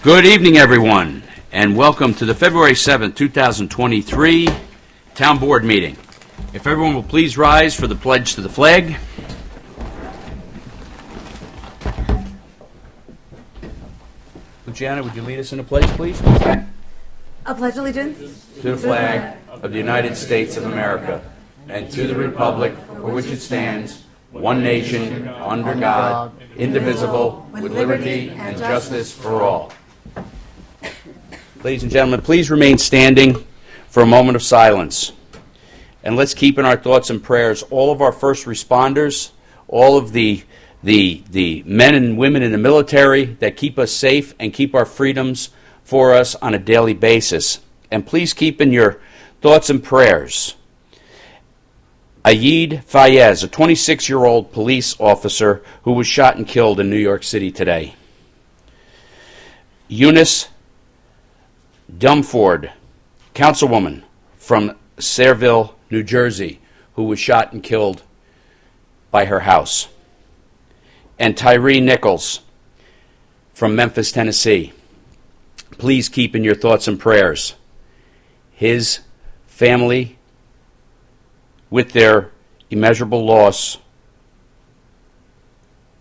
Good evening, everyone, and welcome to the February 7th, 2023 Town Board meeting. If everyone will please rise for the pledge to the flag. Luciana, would you lead us in a pledge, please? I pledge allegiance To the flag of the United States of America and to the republic for which it stands, one nation, under God, indivisible, with liberty and justice for all. Ladies and gentlemen, please remain standing for a moment of silence. And let's keep in our thoughts and prayers all of our first responders, all of the men and women in the military that keep us safe and keep our freedoms for us on a daily basis. And please keep in your thoughts and prayers Ayid Fayez, a 26-year-old police officer who was shot and killed in New York City today. Eunice Dumford, councilwoman from Sayreville, New Jersey, who was shot and killed by her house. And Tyree Nichols from Memphis, Tennessee. Please keep in your thoughts and prayers his family with their immeasurable loss,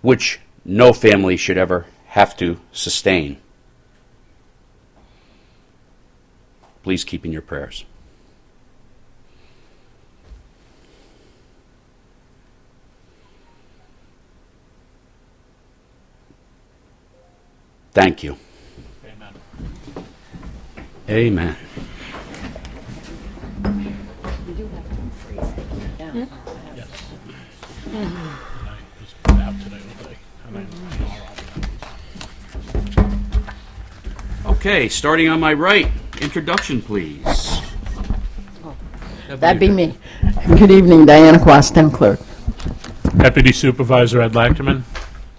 which no family should ever have to sustain. Please keep in your prayers. Thank you. Amen. Amen. You do have to freeze it. Yeah. Yes. And I was out today all day. And Okay, starting on my right, introduction, please. That'd be me. Good evening, Diana Quaston, clerk. Deputy Supervisor Ed Lachterman.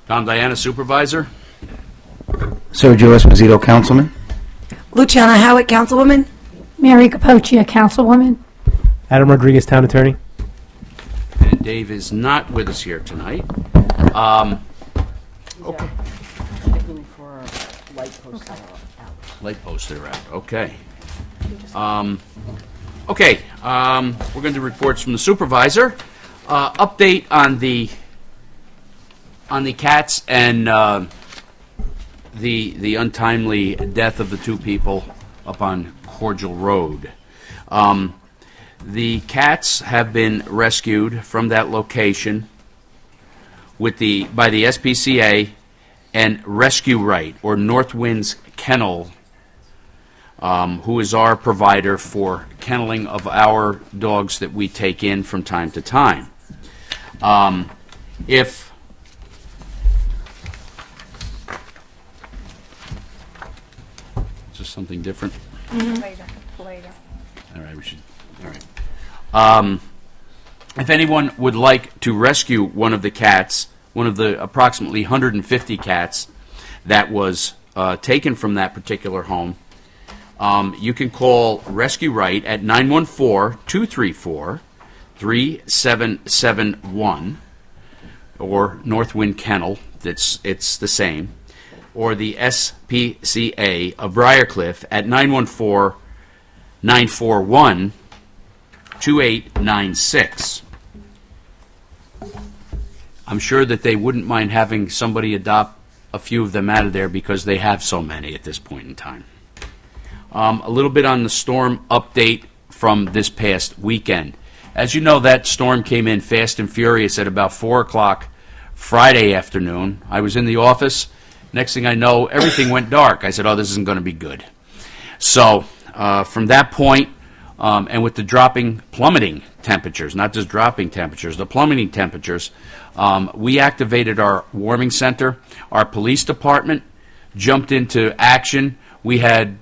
Tom Diana, supervisor. Sergio Esposito, Councilman. Luciana Howitt, Councilwoman. Mary Capoccia, Councilwoman. Adam Rodriguez, Town Attorney. And Dave is not with us here tonight. Okay. Checking for light posts out. Light posts that are out. Okay. We're going to do reports from the supervisor. Update on the cats and the untimely death of the two people up on Cordial Road. The cats have been rescued from that location by the SPCA and Rescue Right, or Northwind's Kennel, who is our provider for kenneling of our dogs that we take in from time to time. Is this something different? Later. All right, we should. All right. If anyone would like to rescue one of the cats, one of the approximately 150 cats that was taken from that particular home, you can call Rescue Right at 914-234-3771, or Northwind Kennel, it's the same, or the SPCA of Briarcliff at 914-941-2896. I'm sure that they wouldn't mind having somebody adopt a few of them out of there because they have so many at this point in time. A little bit on the storm update from this past weekend. As you know, that storm came in fast and furious at about 4 o'clock Friday afternoon. I was in the office. Next thing I know, everything went dark. I said, oh, this isn't going to be good. So from that point, and with the plummeting temperatures, not just dropping temperatures, the plummeting temperatures, we activated our warming center. Our police department jumped into action. We had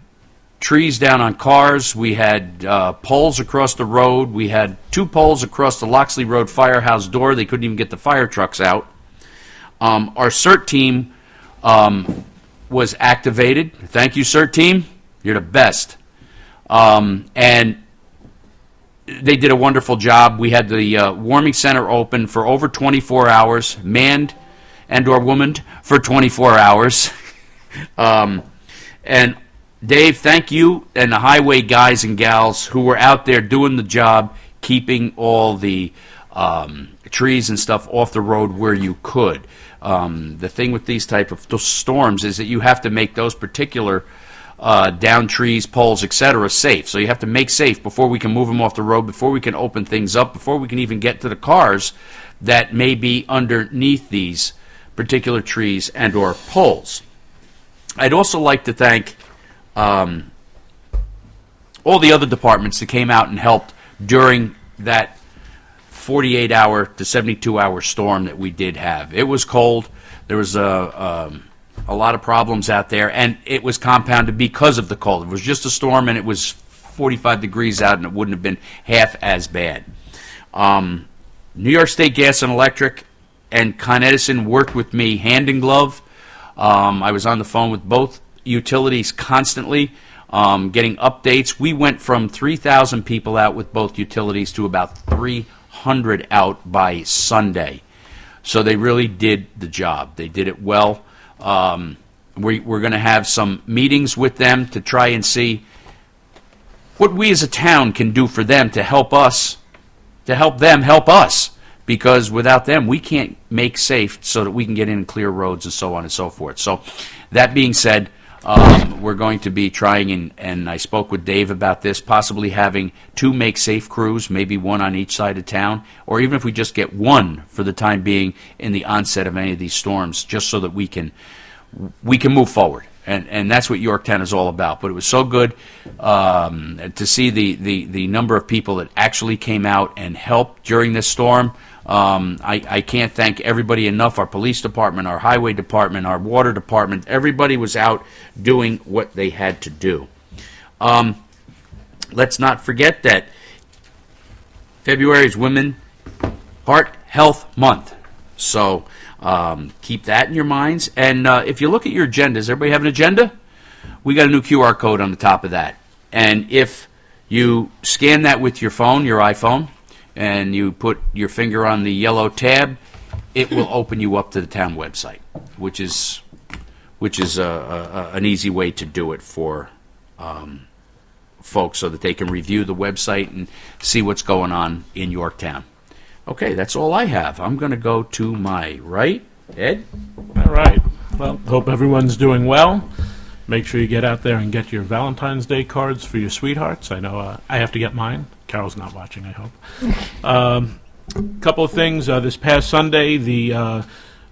trees down on cars. We had poles across the road. We had 2 poles across the Loxley Road firehouse door. They couldn't even get the fire trucks out. Our CERT team was activated. Thank you, CERT team. You're the best. And they did a wonderful job. We had the warming center open for over 24 hours, manned and or womaned for 24 hours. And Dave, thank you and the highway guys and gals who were out there doing the job, keeping all the trees and stuff off the road where you could. The thing with these type of storms is that you have to make those particular down trees, poles, etc. safe. So you have to make safe before we can move them off the road, before we can open things up, before we can even get to the cars that may be underneath these particular trees and or poles. I'd also like to thank all the other departments that came out and helped during that 48-hour to 72-hour storm that we did have. It was cold. There was a lot of problems out there, and it was compounded because of the cold. It was just a storm, and it was 45 degrees out, and it wouldn't have been half as bad. New York State Gas and Electric and Con Edison worked with me hand in glove. I was on the phone with both utilities constantly, getting updates. We went from 3,000 people out with both utilities to about 300 out by Sunday. So they really did the job. They did it well. We're going to have some meetings with them to try and see what we as a town can do for them to help us, to help them help us. Because without them, we can't make safe so that we can get in and clear roads and so on and so forth. So that being said, we're going to be trying, and I spoke with Dave about this, possibly having 2 make safe crews, maybe 1 on each side of town, or even if we just get 1 for the time being in the onset of any of these storms, just so that we can move forward. And that's what Yorktown is all about. But it was so good to see the number of people that actually came out and helped during this storm. I can't thank everybody enough. Our police department, our highway department, our water department, everybody was out doing what they had to do. Let's not forget that February is Women Heart Health Month. So keep that in your minds. And if you look at your agendas, everybody have an agenda? We got a new QR code on the top of that. And if you scan that with your phone, your iPhone, and you put your finger on the yellow tab, it will open you up to the town website, which is an easy way to do it for folks so that they can review the website and see what's going on in Yorktown. Okay, that's all I have. I'm going to go to my right. Ed? All right. Well, hope everyone's doing well. Make sure you get out there and get your Valentine's Day cards for your sweethearts. I know I have to get mine. Carol's not watching, I hope. Couple of things. This past Sunday, the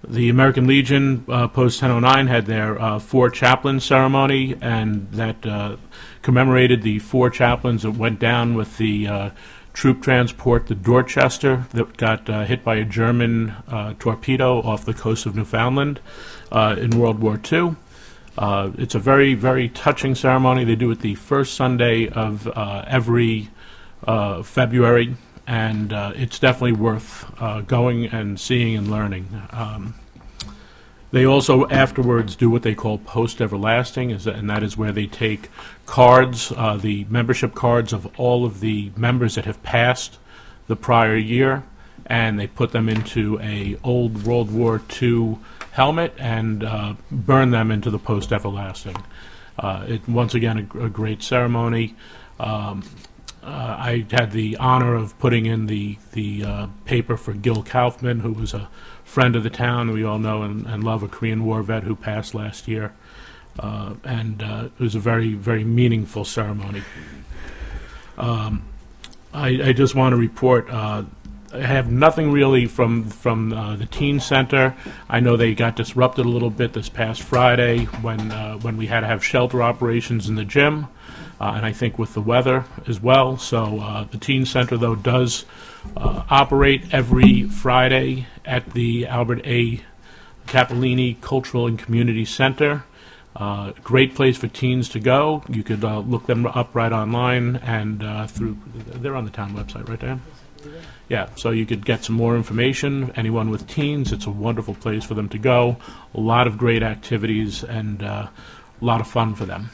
American Legion Post 1009 had their 4 chaplain ceremony, and that commemorated the 4 chaplains that went down with the troop transport, the Dorchester, that got hit by a German torpedo off the coast of Newfoundland in World War II. It's a very, very touching ceremony. They do it the first Sunday of every February, and it's definitely worth going and seeing and learning. They also afterwards do what they call post-everlasting, and that is where they take cards, the membership cards of all of the members that have passed the prior year, and they put them into a old World War II helmet and burn them into the post-everlasting. Once again, a great ceremony. I had the honor of putting in the paper for Gil Kaufman, who was a friend of the town. We all know and love, a Korean War vet who passed last year. And it was a very, very meaningful ceremony. I just want to report, I have nothing really from the teen center. I know they got disrupted a little bit this past Friday when we had to have shelter operations in the gym, and I think with the weather as well. So the teen center, though, does operate every Friday at the Albert A. Cappellini Cultural and Community Center. Great place for teens to go. You could look them up right online and they're on the town website, right, Dan? Yeah, so you could get some more information. Anyone with teens, it's a wonderful place for them to go. A lot of great activities and a lot of fun for them.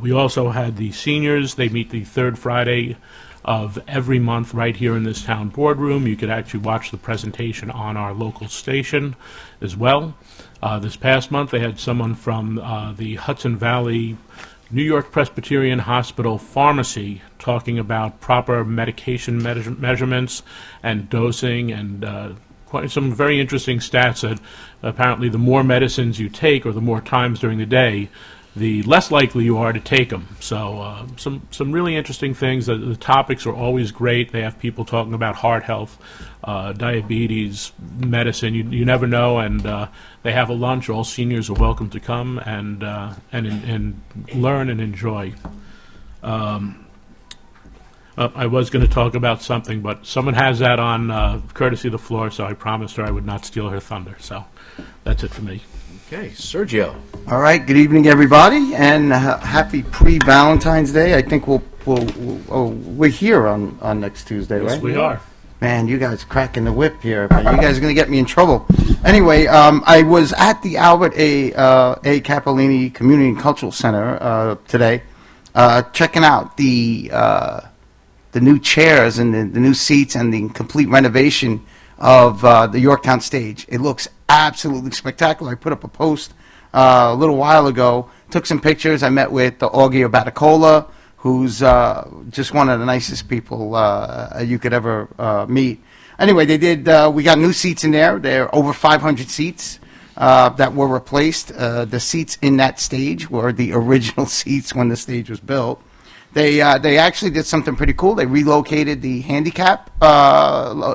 We also had the seniors. They meet the third Friday of every month right here in this town boardroom. You could actually watch the presentation on our local station as well. This past month, they had someone from the Hudson Valley New York Presbyterian Hospital Pharmacy talking about proper medication measurements and dosing, and quite some very interesting stats that apparently the more medicines you take or the more times during the day, the less likely you are to take them. So some really interesting things. The topics are always great. They have people talking about heart health, diabetes, medicine. You never know. And they have a lunch. All seniors are welcome to come and learn and enjoy. I was going to talk about something, but someone has that on courtesy of the floor, so I promised her I would not steal her thunder. So that's it for me. Okay, Sergio. All right, good evening, everybody, and happy pre-Valentine's Day. I think we're here on next Tuesday, right? Yes, we are. Man, you guys are cracking the whip here, but you guys are going to get me in trouble. Anyway, I was at the Albert A. Cappellini Community and Cultural Center today, checking out the new chairs and the new seats and the complete renovation of the Yorktown stage. It looks absolutely spectacular. I put up a post a little while ago, took some pictures. I met with Augie Abaticola, who's just one of the nicest people you could ever meet. Anyway, we got new seats in there. There are over 500 seats that were replaced. The seats in that stage were the original seats when the stage was built. They actually did something pretty cool. They relocated the handicap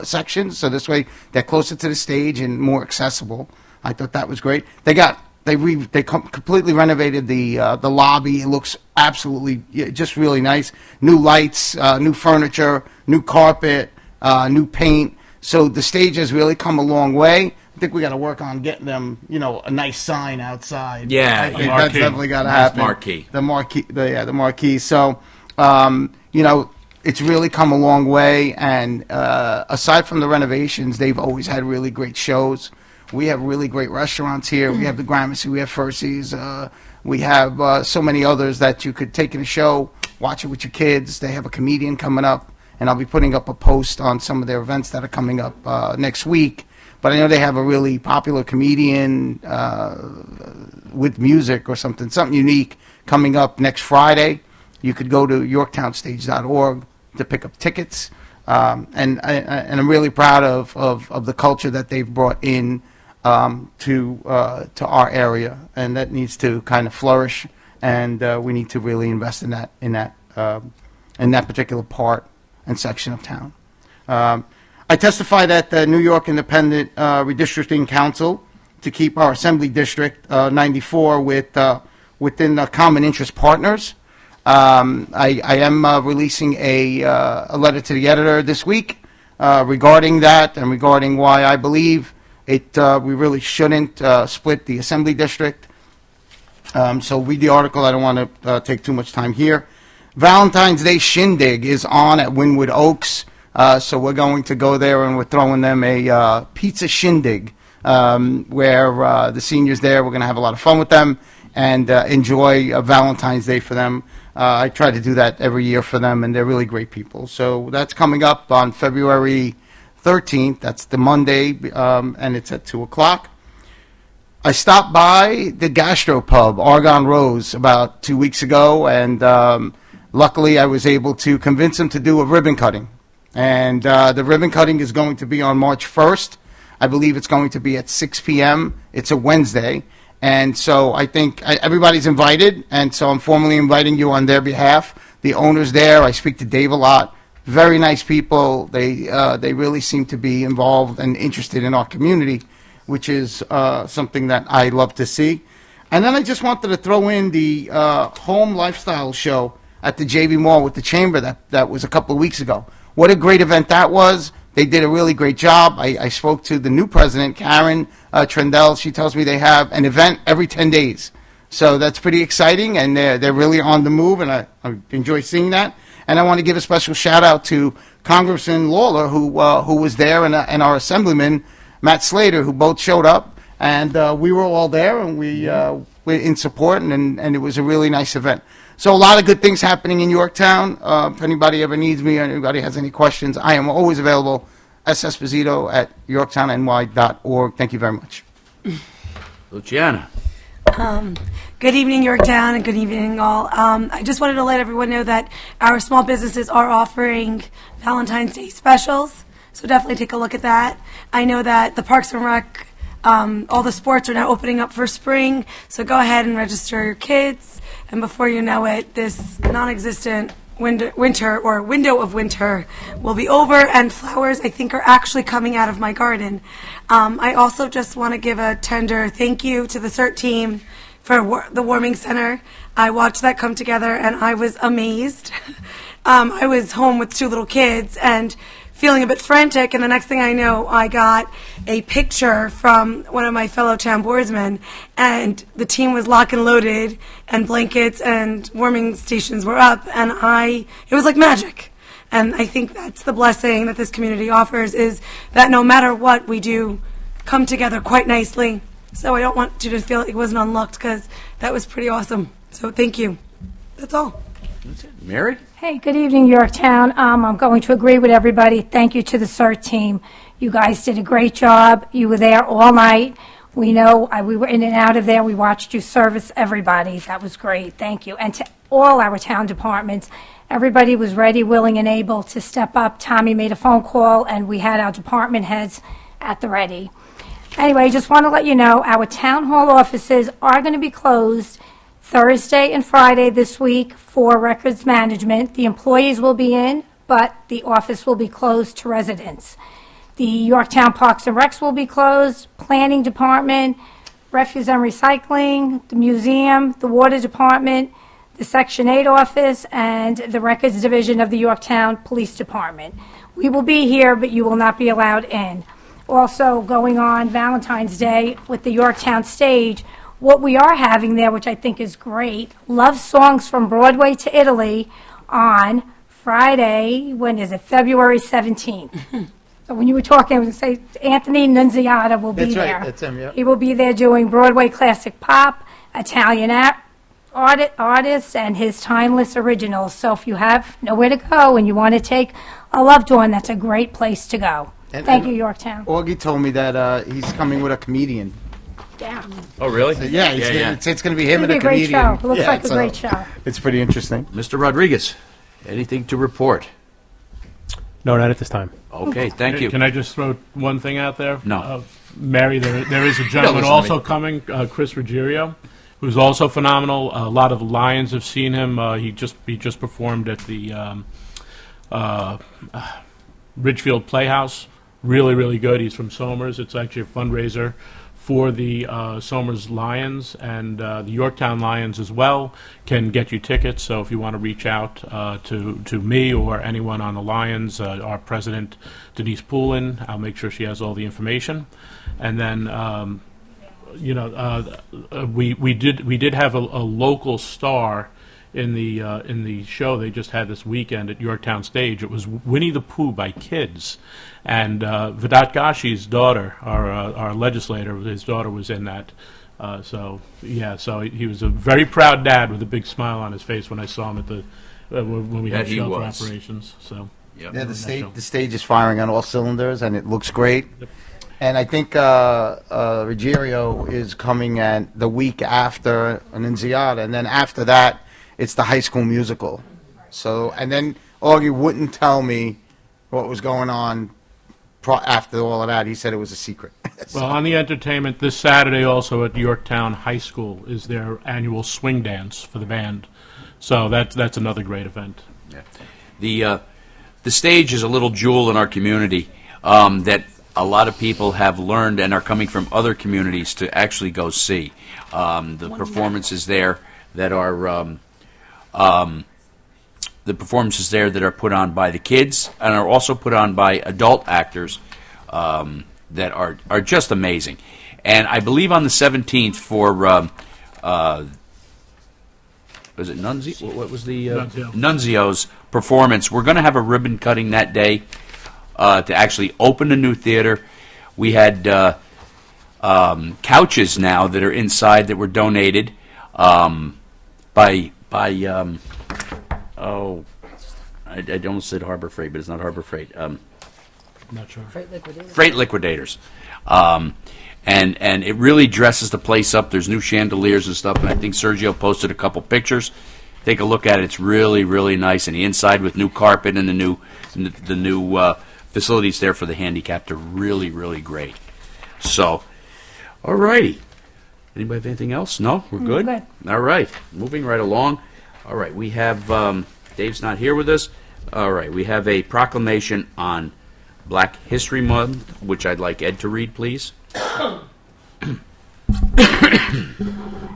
section, so this way they're closer to the stage and more accessible. I thought that was great. They completely renovated the lobby. It looks absolutely just really nice. New lights, new furniture, new carpet, new paint. So the stage has really come a long way. I think we got to work on getting them, a nice sign outside. Yeah, I think marquee. that's definitely got to Nice happen. marquee. The marquee, the marquee. So, it's really come a long way. And aside from the renovations, they've always had really great shows. We have really great restaurants here. We have the Gramercy, we have Furcy's, we have so many others that you could take in a show, watch it with your kids. They have a comedian coming up, and I'll be putting up a post on some of their events that are coming up next week. But I know they have a really popular comedian with music or something unique coming up next Friday. You could go to yorktownstage.org to pick up tickets. And I'm really proud of the culture that they've brought in to our area, and that needs to kind of flourish. And we need to really invest in that particular part and section of town. I testified at the New York Independent Redistricting Council to keep our Assembly District 94 within the common interest partners. I am releasing a letter to the editor this week regarding that and regarding why I believe we really shouldn't split the Assembly District. So read the article. I don't want to take too much time here. Valentine's Day Shindig is on at Wynwood Oaks. So we're going to go there, and we're throwing them a pizza shindig, where the seniors there, we're going to have a lot of fun with them and enjoy Valentine's Day for them. I try to do that every year for them, and they're really great people. So that's coming up on February 13th. That's the Monday, and it's at 2 o'clock. I stopped by the Gastropub, Argonne Rose, about 2 weeks ago, and luckily I was able to convince them to do a ribbon cutting. And the ribbon cutting is going to be on March 1st. I believe it's going to be at 6 p.m. It's a Wednesday. And so I think everybody's invited, and so I'm formally inviting you on their behalf. The owner's there. I speak to Dave a lot. Very nice people. They really seem to be involved and interested in our community, which is something that I love to see. And then I just wanted to throw in the home lifestyle show at the JV Mall with the Chamber that was a couple of weeks ago. What a great event that was. They did a really great job. I spoke to the new president, Karen Trendell. She tells me they have an event every 10 days. So that's pretty exciting, and they're really on the move, and I enjoy seeing that. And I want to give a special shout-out to Congressman Lawler, who was there, and our Assemblyman, Matt Slater, who both showed up. And we were all there, and we in support, and it was a really nice event. So a lot of good things happening in Yorktown. If anybody ever needs me or anybody has any questions, I am always available. ssposito@yorktownny.org. Thank you very much. Luciana. Good evening, Yorktown, and good evening, all. I just wanted to let everyone know that our small businesses are offering Valentine's Day specials, so definitely take a look at that. I know that the Parks and Rec, all the sports are now opening up for spring, so go ahead and register your kids, and before you know it, this non-existent winter or window of winter will be over, and flowers, I think, are actually coming out of my garden. I also just want to give a tender thank you to the CERT team for the warming center. I watched that come together, and I was amazed. I was home with 2 little kids and feeling a bit frantic, and the next thing I know, I got a picture from one of my fellow town boardsmen, and the team was lock and loaded, and blankets and warming stations were up, and it was like magic. And I think that's the blessing that this community offers, is that no matter what we do, come together quite nicely. So I don't want you to feel like it wasn't unlocked, because that was pretty awesome. So thank you. That's all. Mary? Hey, good evening, Yorktown. I'm going to agree with everybody. Thank you to the CERT team. You guys did a great job. You were there all night. We know we were in and out of there. We watched you service everybody. That was great. Thank you. And to all our town departments, everybody was ready, willing, and able to step up. Tommy made a phone call, and we had our department heads at the ready. Anyway, I just want to let you know our town hall offices are going to be closed Thursday and Friday this week for records management. The employees will be in, but the office will be closed to residents. The Yorktown Parks and Recs will be closed, Planning Department, Refuse and Recycling, the museum, the Water Department, the Section 8 office, and the Records Division of the Yorktown Police Department. We will be here, but you will not be allowed in. Also going on Valentine's Day with the Yorktown stage, what we are having there, which I think is great, Love Songs from Broadway to Italy on Friday, when is it, February 17th. So when you were talking, I was going to say Anthony Nunziata will be That's right, there. that's him, yeah. He will be there doing Broadway classic pop, Italian artists, and his timeless originals. So if you have nowhere to go and you want to take a loved one, that's a great place to go. Thank you, Yorktown. Augie told me that he's coming with a comedian. Yeah. Oh, really? Yeah, it's going to be him It's and a gonna be a great comedian. show. It looks Yeah, like a so great show. It's pretty interesting. Mr. Rodriguez, anything to report? No, not at this time. Okay, thank you. Can I just throw one thing out there? No. Mary, there is a gentleman listen to also me. coming, Chris Ruggiero, who's also phenomenal. A lot of Lions have seen him. He just performed at the Ridgefield Playhouse. Really, really good. He's from Somers. It's actually a fundraiser for the Somers Lions, and the Yorktown Lions as well can get you tickets. So if you want to reach out to me or anyone on the Lions, our president, Denise Poulin, I'll make sure she has all the information. And then, we did have a local star in the show they just had this weekend at Yorktown Stage. It was Winnie the Pooh by kids, and Vedat Gashi's daughter, our legislator, his daughter was in that. So he was a very proud dad with a big smile on his face when I saw him at the when we had That he shelter was. operations. So Yep. Yeah, the stage is firing on all cylinders, and it looks great. And I think Ruggiero is coming at the week after Annunziata, and then after that, it's the High School Musical. So, and then Augie wouldn't tell me what was going on after all of that. He said it was a secret. Well, on the entertainment, this Saturday also at Yorktown High School is their annual swing dance for the band. So that's another great event. The stage is a little jewel in our community that a lot of people have learned and are coming from other communities to actually go see. The performances there that are put on by the kids and are also put on by adult actors that are just amazing. And I believe on the 17th for was it Nunzio? What was the Nunzio. Nunzio's performance? We're going to have a ribbon cutting that day to actually open a new theater. We had couches now that are inside that were donated. oh, I almost said Harbor Freight, but it's not Harbor Freight. I'm not sure. Freight Liquidators. And it really dresses the place up. There's new chandeliers and stuff, and I think Sergio posted a couple pictures. Take a look at it. It's really, really nice. And the inside with new carpet and the new facilities there for the handicapped are really, really great. So, all righty. Anybody have anything else? No? We're good? Good. All right. Moving right along. All right. We have, Dave's not here with us. All right. We have a proclamation on Black History Month, which I'd like Ed to read, please.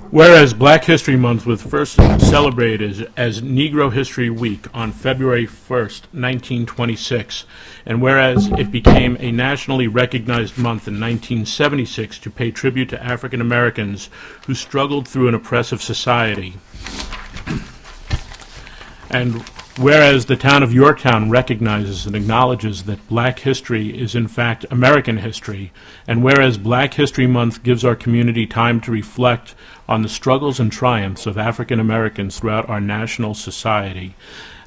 Whereas Black History Month was first celebrated as Negro History Week on February 1st, 1926, and whereas it became a nationally recognized month in 1976 to pay tribute to African Americans who struggled through an oppressive society, and whereas the town of Yorktown recognizes and acknowledges that Black history is in fact American history, and whereas Black History Month gives our community time to reflect on the struggles and triumphs of African Americans throughout our national society,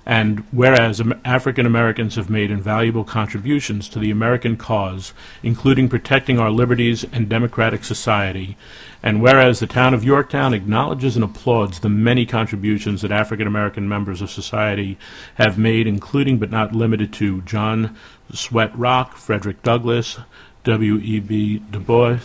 and whereas African Americans have made invaluable contributions to the American cause, including protecting our liberties and democratic society, and whereas the town of Yorktown acknowledges and applauds the many contributions that African American members of society have made, including but not limited to John Sweat Rock, Frederick Douglass, W.E.B. Du Bois,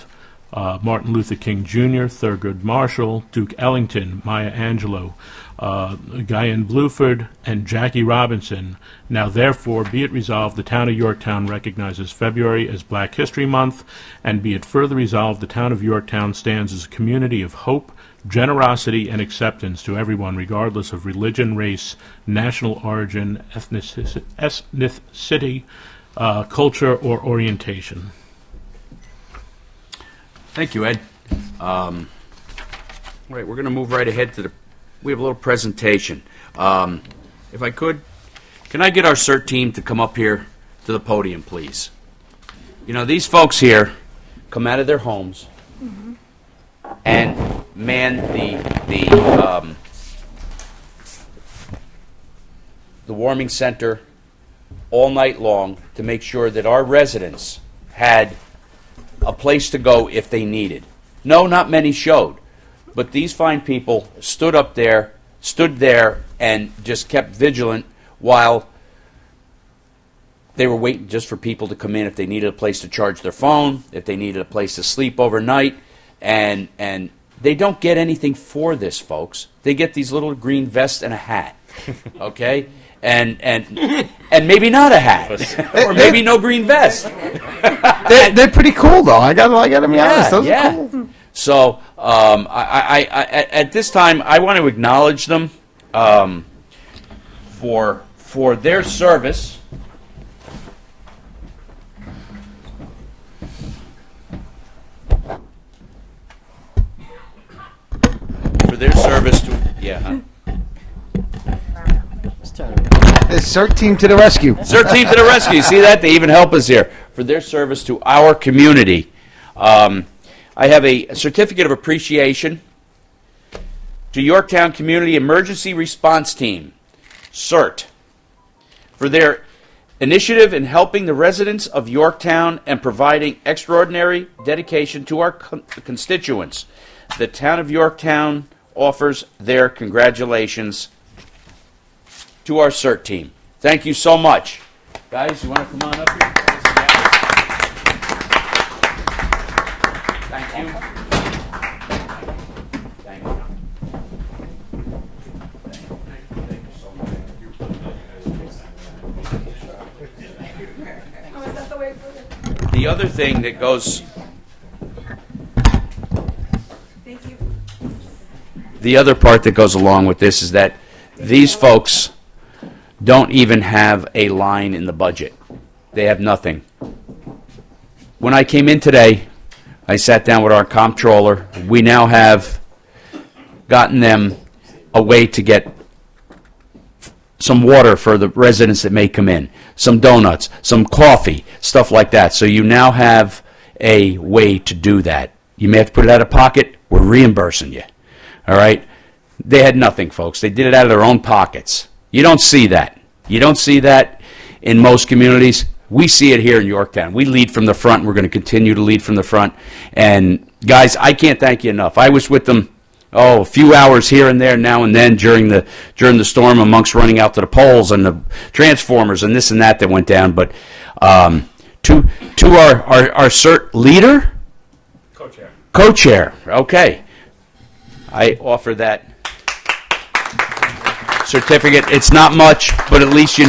Martin Luther King Jr., Thurgood Marshall, Duke Ellington, Maya Angelou, Guyan Bluford, and Jackie Robinson. Now therefore be it resolved, the town of Yorktown recognizes February as Black History Month, and be it further resolved, the town of Yorktown stands as a community of hope, generosity, and acceptance to everyone, regardless of religion, race, national origin, ethnicity, culture, or orientation. Thank you, Ed. All right, we're going to move right ahead to we have a little presentation. If I could, can I get our CERT team to come up here to the podium, please? You know, these folks here come out of their homes and man the warming center all night long to make sure that our residents had a place to go if they needed. No, not many showed, but these fine people stood there, and just kept vigilant while they were waiting just for people to come in if they needed a place to charge their phone, if they needed a place to sleep overnight, and they don't get anything for this, folks. They get these little green vests and a hat, okay? And maybe not a hat, or maybe no green vest. They're pretty cool, though. I gotta be honest. Those are cool. So I at this time, I want to acknowledge them for their service. For their service to The CERT team to the rescue. CERT team to the rescue. See that? They even help us here. For their service to our community. I have a certificate of appreciation to Yorktown Community Emergency Response Team, CERT, for their initiative in helping the residents of Yorktown and providing extraordinary dedication to our constituents. The town of Yorktown offers their congratulations to our CERT team. Thank you so much. Guys, you want to come on up here? Thank you. Thank you. Thank you so much. The other thing that goes... Thank you. The other part that goes along with this is that these folks don't even have a line in the budget. They have nothing. When I came in today, I sat down with our comptroller. We now have gotten them a way to get some water for the residents that may come in, some donuts, some coffee, stuff like that. So you now have a way to do that. You may have to put it out of pocket. We're reimbursing you. all right? They had nothing, folks. They did it out of their own pockets. You don't see that. You don't see that in most communities. We see it here in Yorktown. We lead from the front, and we're going to continue to lead from the front. And, guys, I can't thank you enough. I was with them, a few hours here and there now and then during the storm amongst running out to the poles and the transformers and this and that went down. But to our CERT leader? Co-chair. Co-chair, okay. I offer that certificate. It's not much, but at least we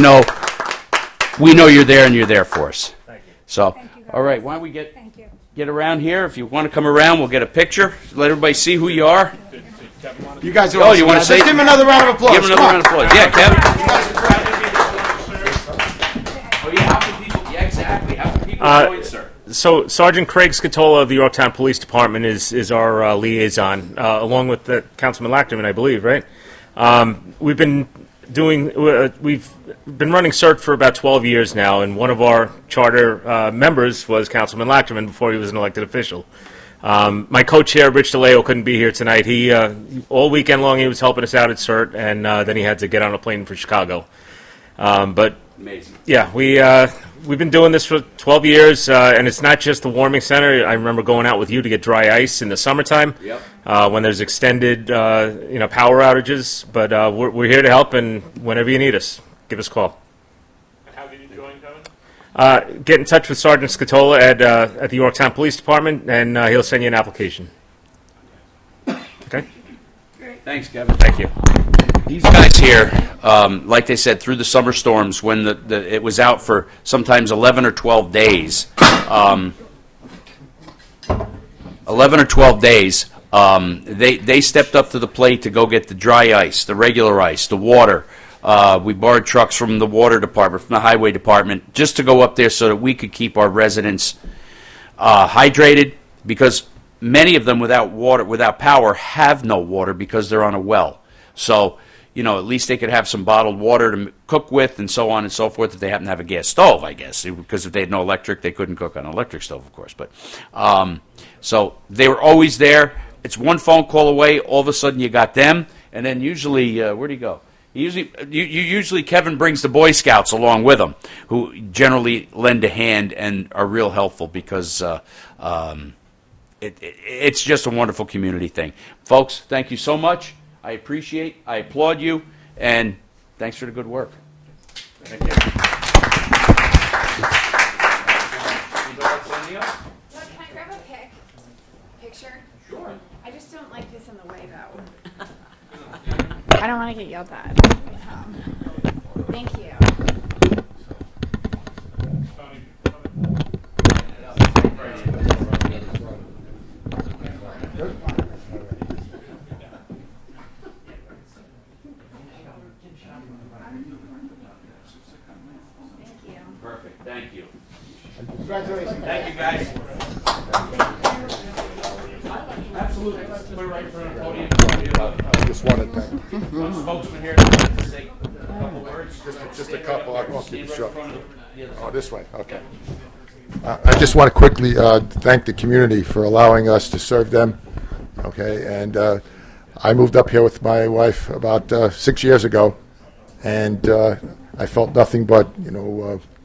know you're there and you're there for us. Thank you. So, you, guys. all right, why don't we get Thank you. around here? If you want to come around, we'll get a picture. Let everybody see who you are. You guys are Oh, awesome, you wanna guys. say- Let's give him another round of applause. Give him another Come round on. of applause. Yeah, Kevin. Oh, yeah, how can people, yeah, exactly. How can people know it, sir? So Sergeant Craig Scatola of the Yorktown Police Department is our liaison, along with Councilman Lachterman, I believe, right? We've been running CERT for about 12 years now, and one of our charter members was Councilman Lachterman before he was an elected official. My co-chair, Rich DeLeo, couldn't be here tonight. He all weekend long he was helping us out at CERT, and then he had to get on a plane for Chicago. But Amazing. yeah, we've been doing this for 12 years, and it's not just the warming center. I remember going out with you to get dry ice in the summertime when there's extended power outages. But we're here to help, and whenever you need us, give us a call. How did you join, Kevin? Get in touch with Sergeant Scatola at the Yorktown Police Department, and he'll send you an application. Okay? Thanks, Kevin. Thank you. These guys here, like they said, through the summer storms, when it was out for sometimes 11 or 12 days, 11 or 12 days, they stepped up to the plate to go get the dry ice, the regular ice, the water. We borrowed trucks from the water department, from the highway department, just to go up there so that we could keep our residents hydrated, because many of them without power, have no water because they're on a well. So, at least they could have some bottled water to cook with and so on and so forth if they happen to have a gas stove, I guess, because if they had no electric, they couldn't cook on an electric stove, of course. But so they were always there. It's one phone call away. All of a sudden you got them, and then usually, where'd he go? Usually Kevin brings the Boy Scouts along with him, who generally lend a hand and are real helpful because it's just a wonderful community thing. Folks, thank you so much. I applaud you, and thanks for the good work. Thank you. Look, can I grab a picture? Sure. I just don't like this in the way, though. I don't want to get yelled at. Thank you. Perfect. Thank you. Congratulations. Thank you, guys. Absolutely. Put it right in front of the podium. I just wanted to thank Spokesman here to say a couple words. just a couple. I won't keep it short. Oh, this way. Okay. I just want to quickly thank the community for allowing us to serve them. Okay, and I moved up here with my wife about 6 years ago, and I felt nothing but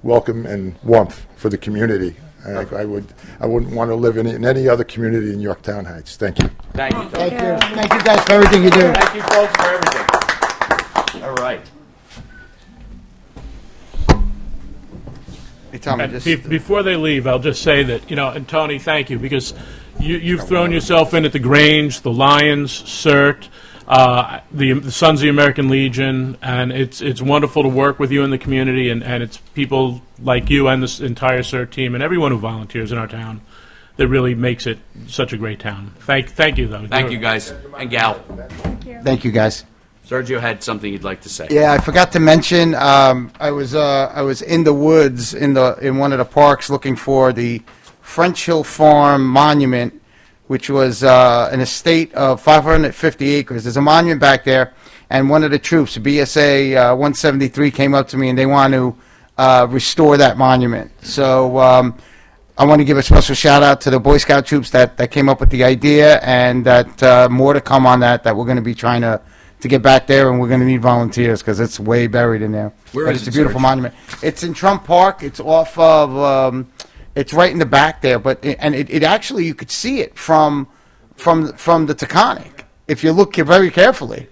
welcome and warmth for the community. I wouldn't want to live in any other community in Yorktown Heights. Thank you. Thank you. Thank you. Thank you guys for everything you do. Thank you, folks, for everything. All right. Hey, Tommy, Before they leave, I'll just say that, and Tony, thank you, because you've thrown yourself in at the Grange, the Lions, CERT, the Sons of the American Legion, and it's wonderful to work with you in the community, and it's people like you and this entire CERT team and everyone who volunteers in our town that really makes it such a great town. Thank you, though. Thank you, guys. And gal. thank you, guys. Sergio had something he'd like to say. Yeah, I forgot to mention. I was in the woods in one of the parks looking for the French Hill Farm monument, which was an estate of 550 acres. There's a monument back there, and one of the troops, BSA 173, came up to me and they want to restore that monument. So I want to give a special shout out to the Boy Scout troops that came up with the idea, and that more to come on that we're going to be trying to get back there, and we're going to need volunteers because it's way buried in there. Where But is it's it, a beautiful Serge? monument. It's in Trump Park. It's off of, it's right in the back there, but it actually, you could see it from the Taconic if you look very carefully.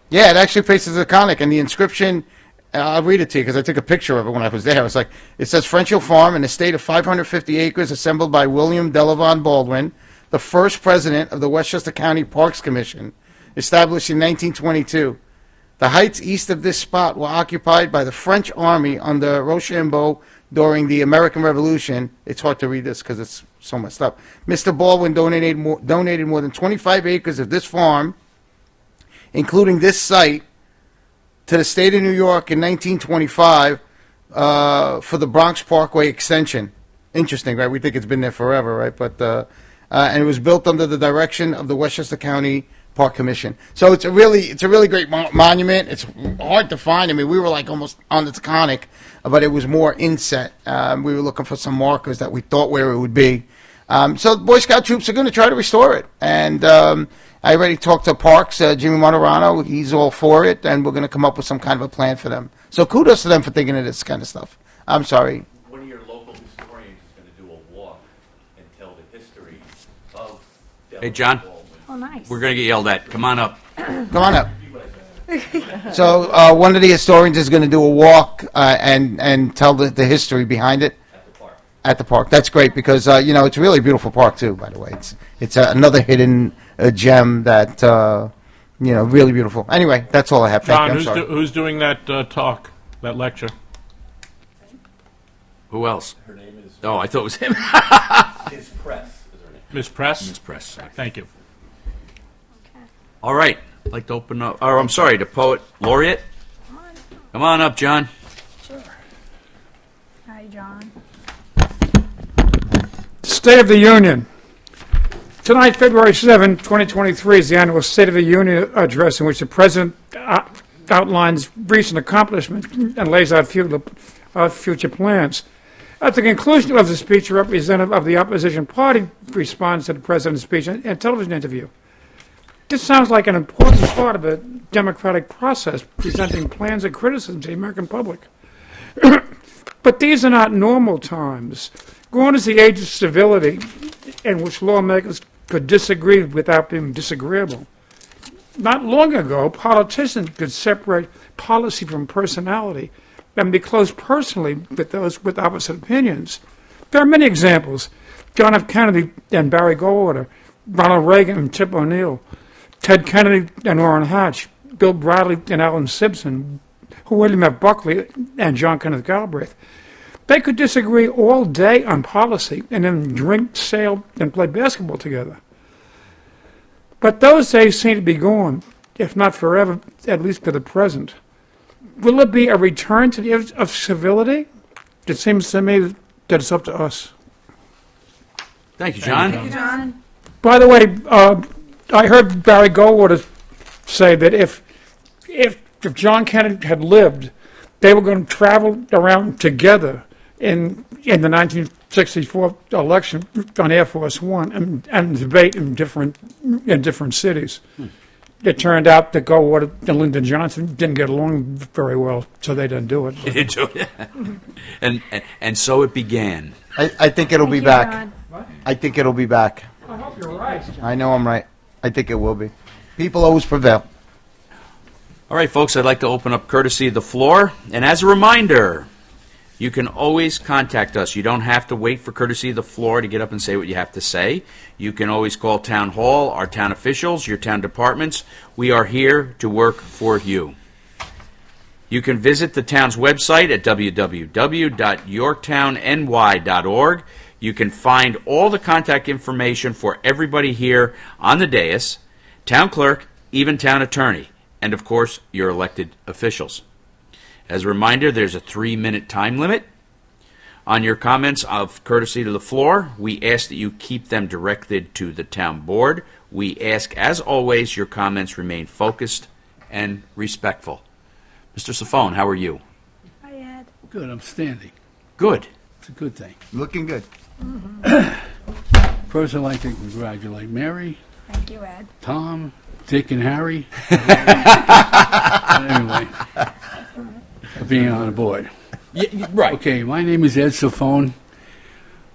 Yeah, it actually faces the Taconic, and the inscription, I'll read it to you because I took a picture of it when I was there. It's like, it says, French Hill Farm, an estate of 550 acres assembled by William Delavon Baldwin, the first president of the Westchester County Parks Commission, established in 1922. The heights east of this spot were occupied by the French army under Rochambeau during the American Revolution. It's hard to read this because it's so messed up. Mr. Baldwin donated more than 25 acres of this farm, including this site, to the state of New York in 1925 for the Bronx Parkway extension. Interesting, right? We think it's been there forever, right? But and it was built under the direction of the Westchester County Park Commission. So it's a really great monument. It's hard to find. I mean, we were like almost on the Taconic, but it was more inset. We were looking for some markers that we thought where it would be. So the Boy Scout troops are going to try to restore it. And I already talked to Parks, Jimmy Monterano. He's all for it, and we're going to come up with some kind of a plan for them. So kudos to them for thinking of this kind of stuff. I'm sorry. One of your local historians is going to do a walk and tell the history of Hey, John, Oh, nice. we're going to get yelled at. Come on up. Come on up. So one of the historians is going to do a walk and tell the history behind it. At the park. That's great because, it's a really beautiful park, too, by the way. It's another hidden gem that, really beautiful. Anyway, that's all I have. Thank John, you. I'm sorry. who's doing that talk, that lecture? Who else? Her name is... Oh, I thought it was him. Miss Press? Miss Press. Thank you. All right. I'd like to open up... Oh, I'm sorry, the poet laureate. Come on up, John. Hi, John. State of the Union. Tonight, February 7, 2023, is the annual State of the Union address in which the President outlines recent accomplishments and lays out future plans. At the conclusion of the speech, a representative of the opposition party responds to the President's speech in a television interview. This sounds like an important part of a democratic process, presenting plans and criticism to the American public. But these are not normal times. Gone is the age of civility in which lawmakers could disagree without being disagreeable. Not long ago, politicians could separate policy from personality and be close personally with those with opposite opinions. There are many examples. John F. Kennedy and Barry Goldwater, Ronald Reagan and Tip O'Neill, Ted Kennedy and Orrin Hatch, Bill Bradley and Alan Simpson, William F. Buckley and John Kenneth Galbraith. They could disagree all day on policy and then drink, sail, and play basketball together. But those days seem to be gone, if not forever, at least for the present. Will it be a return to the age of civility? It seems to me that it's up to us. Thank you, John. John? By the way, I heard Barry Goldwater say that if John Kennedy had lived, they were going to travel around together in the 1964 election on Air Force One and debate in different cities. It turned out that Goldwater and Lyndon Johnson didn't get along very well, so they didn't do it. And so it began. I think it'll be you, back. John. I think it'll be back. I hope you're right. I know I'm right. I think it will be. People always prevail. All right, folks, I'd like to open up courtesy of the floor. And as a reminder, you can always contact us. You don't have to wait for courtesy of the floor to get up and say what you have to say. You can always call Town Hall, our town officials, your town departments. We are here to work for you. You can visit the town's website at www.yorktownny.org. You can find all the contact information for everybody here on the dais, town clerk, even town attorney, and of course, your elected officials. As a reminder, there's a 3-minute time limit on your comments of courtesy to the floor. We ask that you keep them directed to the town board. We ask, as always, your comments remain focused and respectful. Mr. Safone, how are you? Hi, Ed. Good, I'm standing. Good. a good thing. Looking good. First, I'd like to congratulate Mary, Thank you, Ed. Tom, Dick, and Harry. Anyway, for being on the board. Right. Okay, my name is Ed Safone.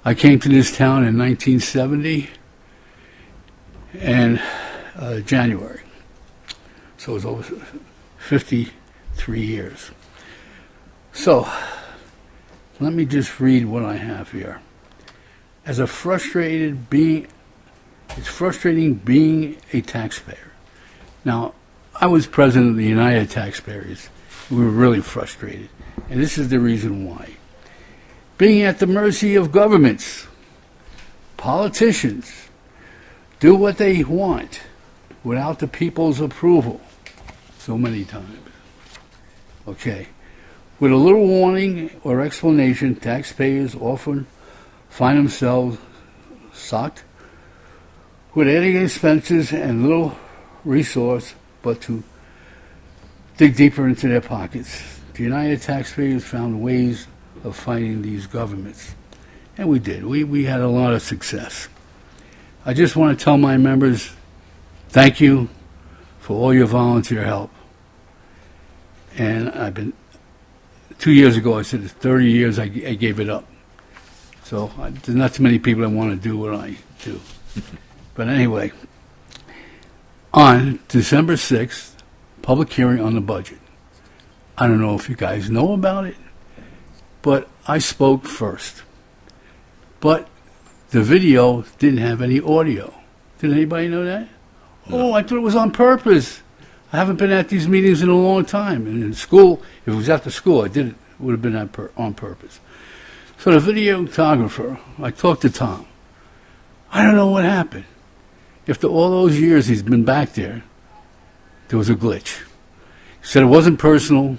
I came to this town in 1970 and January. So it was over 53 years. So let me just read what I have here. As a frustrated being, it's frustrating being a taxpayer. Now, I was president of the United Taxpayers. We were really frustrated. And this is the reason why. Being at the mercy of governments, politicians do what they want without the people's approval so many times. Okay. With a little warning or explanation, taxpayers often find themselves socked with adding expenses and little resource but to dig deeper into their pockets. The United Taxpayers found ways of fighting these governments. And we did. We had a lot of success. I just want to tell my members, thank you for all your volunteer help. And I've been, 2 years ago, I said 30 years I gave it up. So there's not too many people that want to do what I do. But anyway, on December 6th, public hearing on the budget. I don't know if you guys know about it, but I spoke first. But the video didn't have any audio. Did anybody know that? Oh, I thought it was on purpose. I haven't been at these meetings in a long time. And in school, if it was after school, it would have been on purpose. So the videographer, I talked to Tom. I don't know what happened. After all those years he's been back there, there was a glitch. He said it wasn't personal,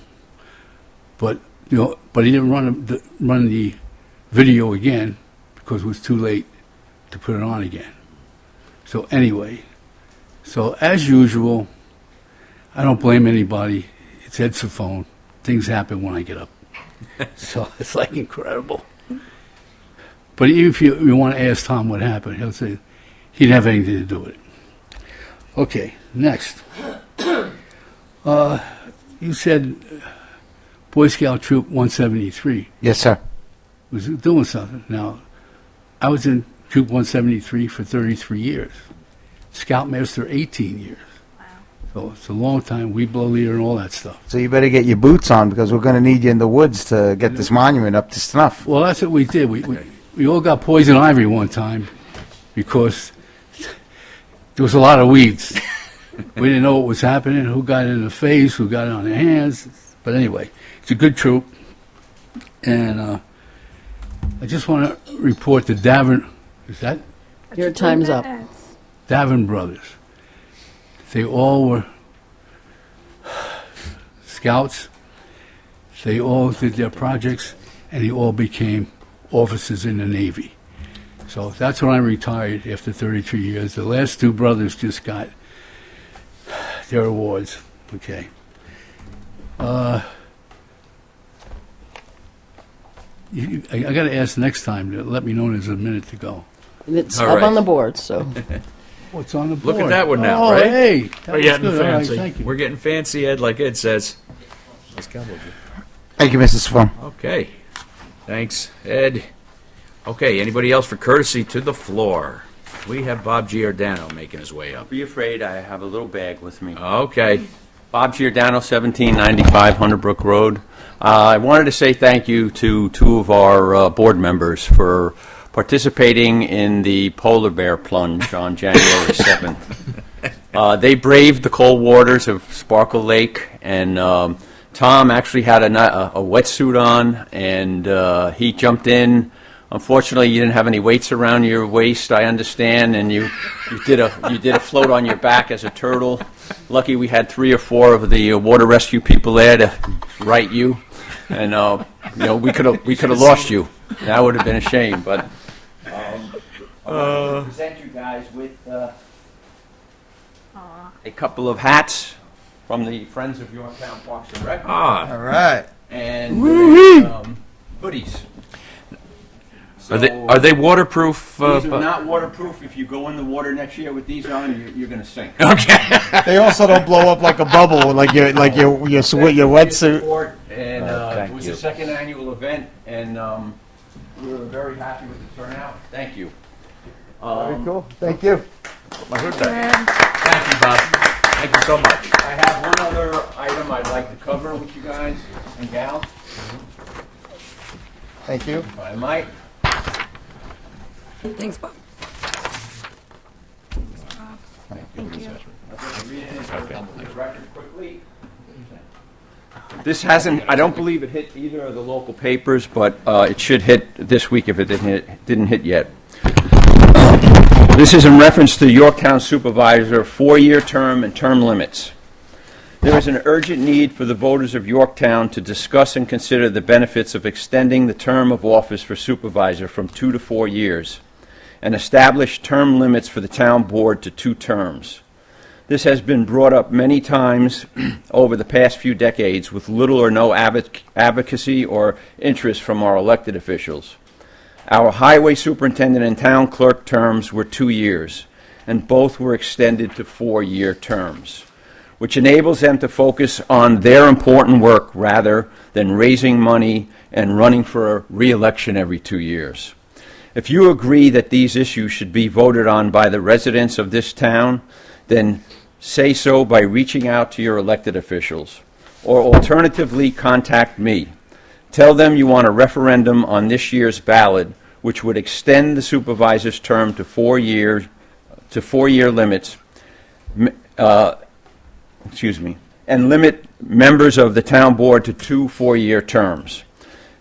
but he didn't run the video again because it was too late to put it on again. So anyway, as usual, I don't blame anybody. It's Ed Safone. Things happen when I get up. So it's like incredible. But even if you want to ask Tom what happened, he'll say he didn't have anything to do with it. Okay, next. You said Boy Scout Troop 173 Yes, sir. was doing something. Now, I was in Troop 173 for 33 years. Scoutmaster 18 years. So it's a long time. We blow leader and all that stuff. So you better get your boots on because we're going to need you in the woods to get this monument up to snuff. Well, that's what we did. We all got poison ivy one time because there was a lot of weeds. We didn't know what was happening, who got it in the face, who got it on their hands. But anyway, it's a good troop. And I just want to report the Davin. Is that? Your time's up. Davin brothers. They all were scouts. They all did their projects, and they all became officers in the Navy. So that's when I retired after 33 years. The last two brothers just got their awards. Okay. I got to ask next time to let me know there's a minute to go. It's All up right. on the board, so. What's on the board? Look at that one now, oh, right? Hey, that We're was getting good. All right, fancy. thank you. We're getting fancy, Ed, like Ed says. Nice job, would you? Thank you, Mrs. Swan. Okay. Thanks, Ed. Okay, anybody else for courtesy to the floor? We have Bob Giordano making his way up. Be afraid, I have a little bag with me. Okay. Bob Giordano, 1795 Hunter Brook Road. I wanted to say thank you to two of our board members for participating in the polar bear plunge on January 7th. They braved the cold waters of Sparkle Lake, and Tom actually had a wetsuit on, and he jumped in. Unfortunately, you didn't have any weights around your waist, I understand, and you did a float on your back as a turtle. Lucky we had 3 or 4 of the water rescue people there to right you, and we could have lost you. That would have been a shame. But I want to present you guys with a couple of hats from the Friends of Yorktown Parks and Rec. Ah, All right. And hoodies. Are they waterproof? These are not waterproof. If you go in the water next year with these on, you're going to sink. They also don't blow up like a bubble, like your wetsuit. And it was the second annual event, and we were very happy with the turnout. Thank you. Very cool. Thank you. My hood back. Thank you, Bob. Thank you so much. I have one other item I'd like to cover with you guys and gals, Thank you. if I might. Thanks, Bob. This hasn't, I don't believe it hit either of the local papers, but it should hit this week if it didn't hit yet. This is in reference to Yorktown Supervisor, 4-year term and term limits. There is an urgent need for the voters of Yorktown to discuss and consider the benefits of extending the term of office for supervisor from 2 to 4 years and establish term limits for the town board to 2 terms. This has been brought up many times over the past few decades with little or no advocacy or interest from our elected officials. Our highway superintendent and town clerk terms were 2 years, and both were extended to 4-year terms, which enables them to focus on their important work rather than raising money and running for a re-election every 2 years. If you agree that these issues should be voted on by the residents of this town, then say so by reaching out to your elected officials, or alternatively contact me. Tell them you want a referendum on this year's ballot, which would extend the supervisor's term to 4-year limits, and limit members of the town board to 2 4-year terms.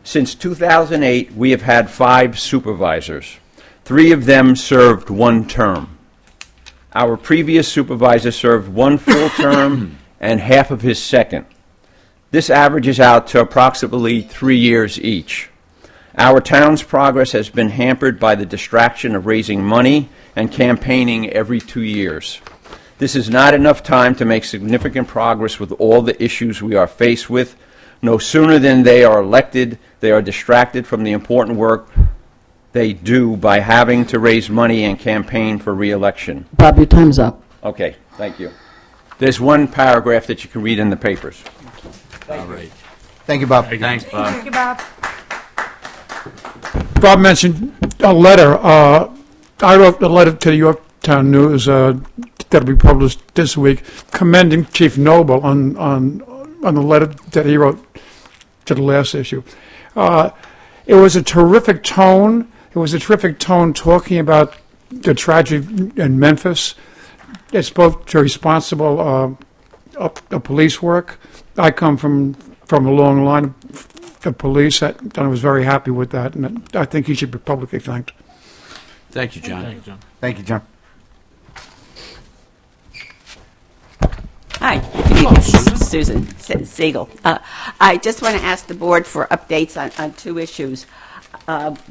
Since 2008, we have had 5 supervisors. 3 of them served 1 term. Our previous supervisor served 1 full term and half of his second. This averages out to approximately 3 years each. Our town's progress has been hampered by the distraction of raising money and campaigning every 2 years. This is not enough time to make significant progress with all the issues we are faced with. No sooner than they are elected, they are distracted from the important work they do by having to raise money and campaign for re-election. Bob, your time's up. Okay, thank you. There's one paragraph that you can read in the papers. All right. Thank you, Bob. Thanks, Bob. Thank you, Bob. Bob mentioned a letter. I wrote a letter to the Yorktown News that'll be published this week, commending Chief Noble on the letter that he wrote to the last issue. It was a terrific tone. It was a terrific tone talking about the tragedy in Memphis. It spoke to responsible police work. I come from a long line of police, and I was very happy with that, and I think he should be publicly thanked. Thank you, John. Thank you, John. Thank you, John. Hi, good evening. Susan Siegel. I just want to ask the board for updates on 2 issues.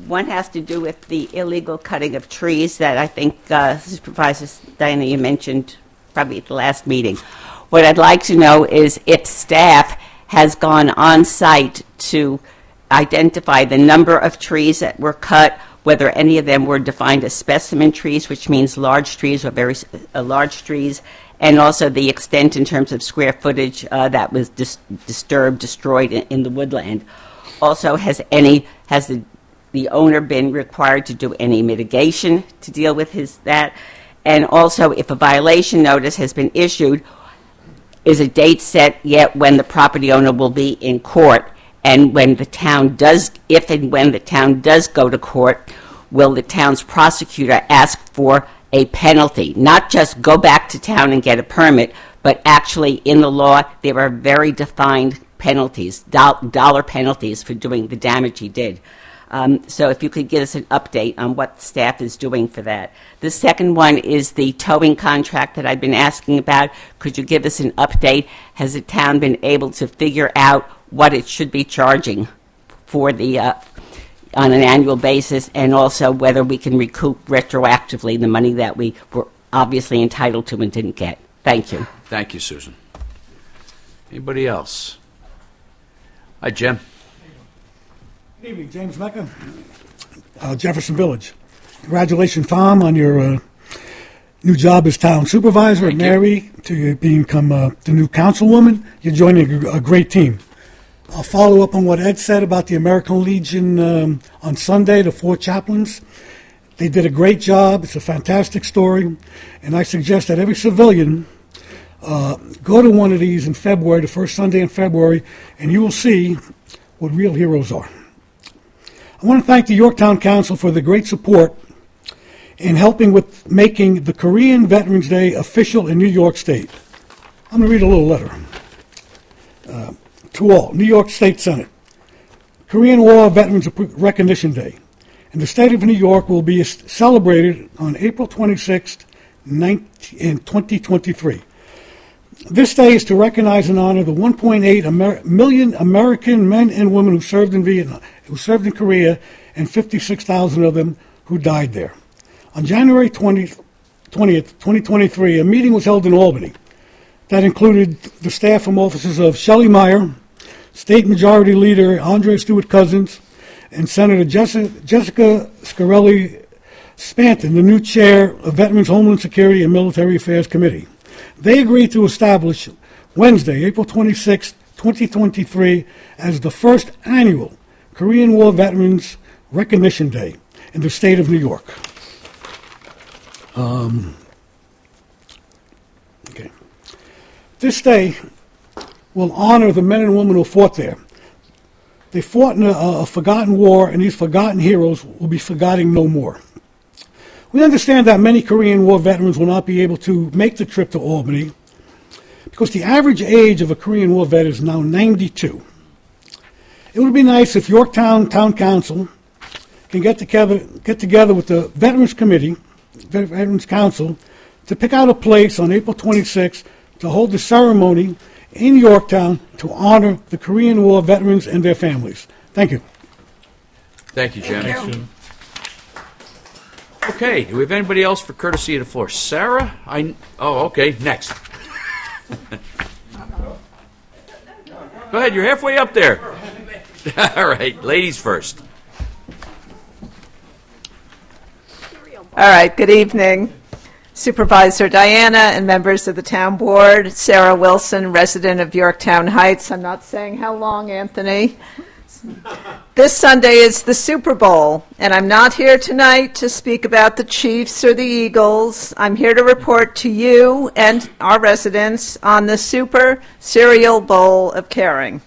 One has to do with the illegal cutting of trees that I think Supervisor Diana, you mentioned probably at the last meeting. What I'd like to know is if staff has gone on site to identify the number of trees that were cut, whether any of them were defined as specimen trees, which means large trees or very large trees, and also the extent in terms of square footage that was disturbed, destroyed in the woodland. Also, has the owner been required to do any mitigation to deal with that? And also, if a violation notice has been issued, is a date set yet when the property owner will be in court? And when the town does, if and when the town does go to court, will the town's prosecutor ask for a penalty? Not just go back to town and get a permit, but actually in the law there are very defined penalties, dollar penalties for doing the damage he did. So if you could give us an update on what staff is doing for that. The second one is the towing contract that I've been asking about. Could you give us an update? Has the town been able to figure out what it should be charging for the on an annual basis, and also whether we can recoup retroactively the money that we were obviously entitled to and didn't get? Thank you. Thank you, Susan. Anybody else? Hi, Jim. Good evening, James Mecca. Jefferson Village. Congratulations, Tom, on your new job as town supervisor, and Mary, to become the new councilwoman. You're joining a great team. I'll follow up on what Ed said about the American Legion on Sunday, the 4 chaplains. They did a great job. It's a fantastic story. And I suggest that every civilian go to one of these in February, the first Sunday in February, and you will see what real heroes are. I want to thank the Yorktown Council for the great support in helping with making the Korean Veterans Day official in New York State. I'm going to read a little letter. To all, New York State Senate, Korean War Veterans Recognition Day in the state of New York will be celebrated on April 26th, in 2023. This day is to recognize and honor the 1.8 million American men and women who served in Vietnam, who served in Korea, and 56,000 of them who died there. On January 20th, 2023, a meeting was held in Albany that included the staff and officers of Shelley Meyer, State Majority Leader Andre Stewart Cousins, and Senator Jessica Scarelli Spanton, the new chair of Veterans Homeland Security and Military Affairs Committee. They agreed to establish Wednesday, April 26, 2023, as the first annual Korean War Veterans Recognition Day in the state of New York. This day will honor the men and women who fought there. They fought in a forgotten war, and these forgotten heroes will be forgotten no more. We understand that many Korean War veterans will not be able to make the trip to Albany because the average age of a Korean War vet is now 92. It would be nice if Yorktown Town Council can get together with the Veterans Committee, Veterans Council, to pick out a place on April 26th to hold the ceremony in Yorktown to honor the Korean War veterans and their families. Thank you. Thank you, Jim. Okay, do we have anybody else for courtesy of the floor? Sarah? Oh, okay, next. Go ahead, you're halfway up there. All right, ladies first. All right, good evening. Supervisor Diana and members of the town board, Sarah Wilson, resident of Yorktown Heights. I'm not saying how long, Anthony. This Sunday is the Super Bowl, and I'm not here tonight to speak about the Chiefs or the Eagles. I'm here to report to you and our residents on the Super Cereal Bowl of Caring.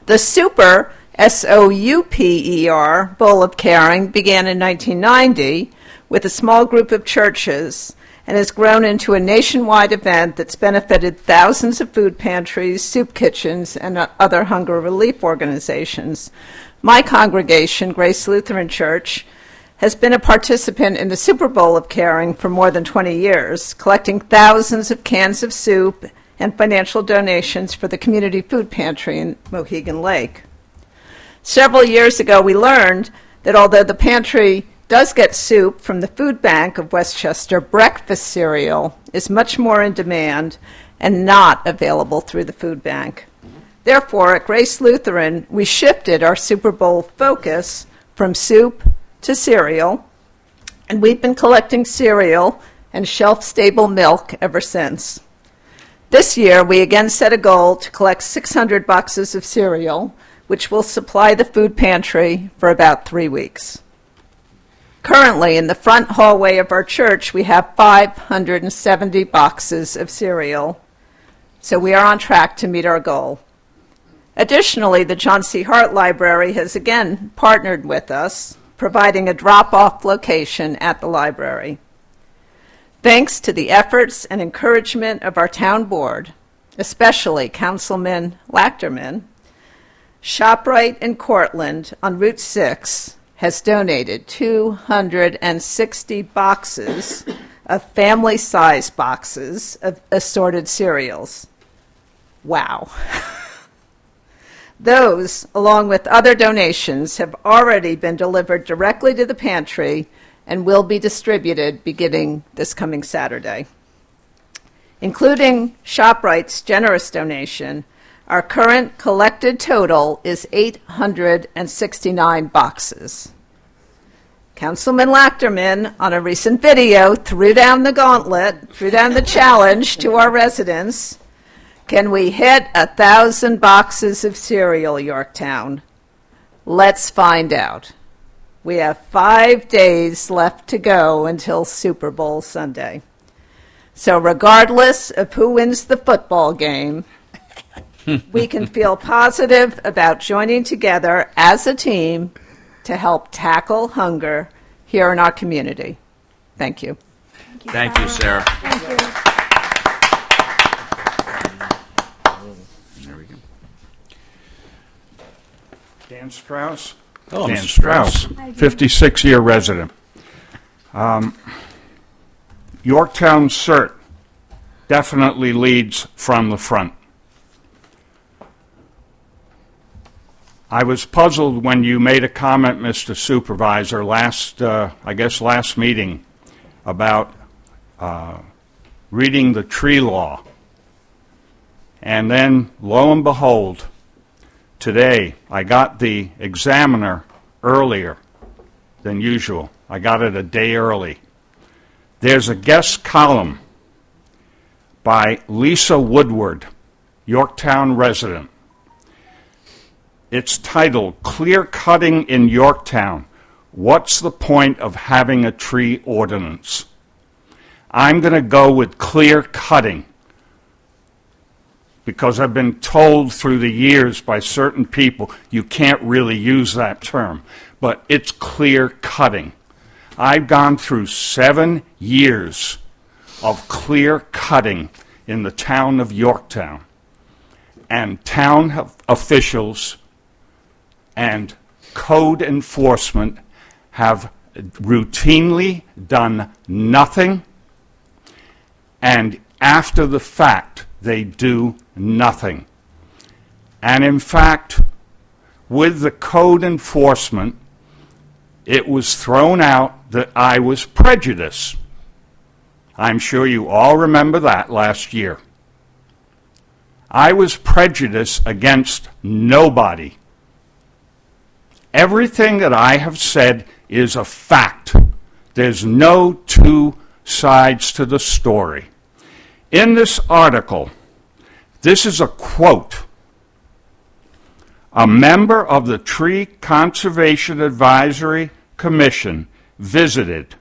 The Super, S-O-U-P-E-R, Bowl of Caring began in 1990 with a small group of churches and has grown into a nationwide event that's benefited thousands of food pantries, soup kitchens, and other hunger relief organizations. My congregation, Grace Lutheran Church, has been a participant in the Super Bowl of Caring for more than 20 years, collecting thousands of cans of soup and financial donations for the community food pantry in Mohegan Lake. Several years ago, we learned that although the pantry does get soup from the food bank of Westchester, breakfast cereal is much more in demand and not available through the food bank. Therefore, at Grace Lutheran, we shifted our Super Bowl focus from soup to cereal, and we've been collecting cereal and shelf-stable milk ever since. This year, we again set a goal to collect 600 boxes of cereal, which will supply the food pantry for about 3 weeks. Currently, in the front hallway of our church, we have 570 boxes of cereal, so we are on track to meet our goal. Additionally, the John C. Hart Library has again partnered with us, providing a drop-off location at the library. Thanks to the efforts and encouragement of our town board, especially Councilman Lachterman, ShopRite in Cortland on Route 6 has donated 260 boxes of family-sized boxes of assorted cereals. Wow. Those, along with other donations, have already been delivered directly to the pantry and will be distributed beginning this coming Saturday. Including ShopRite's generous donation, our current collected total is 869 boxes. Councilman Lachterman, on a recent video, threw down the gauntlet, threw down the challenge to our residents. Can we hit 1,000 boxes of cereal, Yorktown? Let's find out. We have 5 days left to go until Super Bowl Sunday. So regardless of who wins the football game, we can feel positive about joining together as a team to help tackle hunger here in our community. Thank you. Thank you, Sarah. Thank you. There we go. Dan Strauss. Hello, Dan Mr. Strauss, Strauss. 56-year resident. Yorktown CERT definitely leads from the front. I was puzzled when you made a comment, Mr. Supervisor, last meeting, about reading the tree law. And then, lo and behold, today I got the Examiner earlier than usual. I got it a day early. There's a guest column by Lisa Woodward, Yorktown resident. It's titled, "Clear Cutting in Yorktown. What's the point of having a tree ordinance?" I'm going to go with clear cutting because I've been told through the years by certain people you can't really use that term, but it's clear cutting. I've gone through 7 years of clear cutting in the town of Yorktown, and town officials and code enforcement have routinely done nothing, and after the fact, they do nothing. And in fact, with the code enforcement, it was thrown out that I was prejudiced. I'm sure you all remember that last year. I was prejudiced against nobody. Everything that I have said is a fact. There's no two sides to the story. In this article, this is a quote. A member of the Tree Conservation Advisory Commission visited.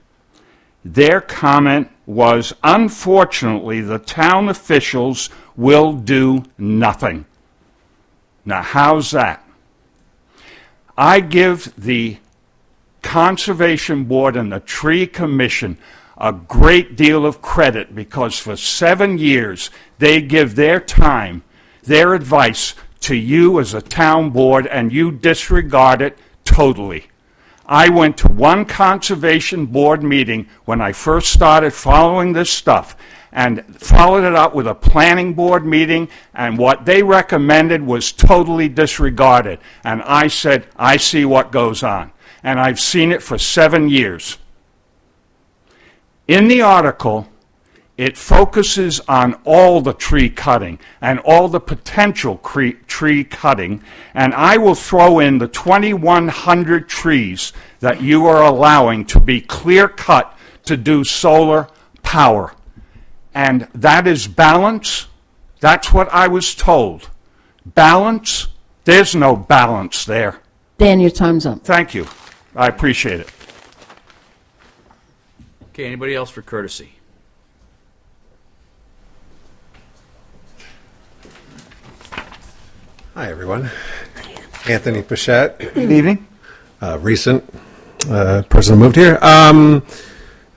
Their comment was, unfortunately, the town officials will do nothing. Now, how's that? I give the Conservation Board and the Tree Commission a great deal of credit because for 7 years they give their time, their advice to you as a town board, and you disregard it totally. I went to one Conservation Board meeting when I first started following this stuff and followed it up with a planning board meeting, and what they recommended was totally disregarded. And I said, I see what goes on. And I've seen it for 7 years. In the article, it focuses on all the tree cutting and all the potential tree cutting, and I will throw in the 2,100 trees that you are allowing to be clear cut to do solar power. And that is balance. That's what I was told. Balance? There's no balance there. Dan, your time's up. Thank you. I appreciate it. Okay, anybody else for courtesy? Hi, everyone. Anthony Pichette. Good evening. Recent person who moved here.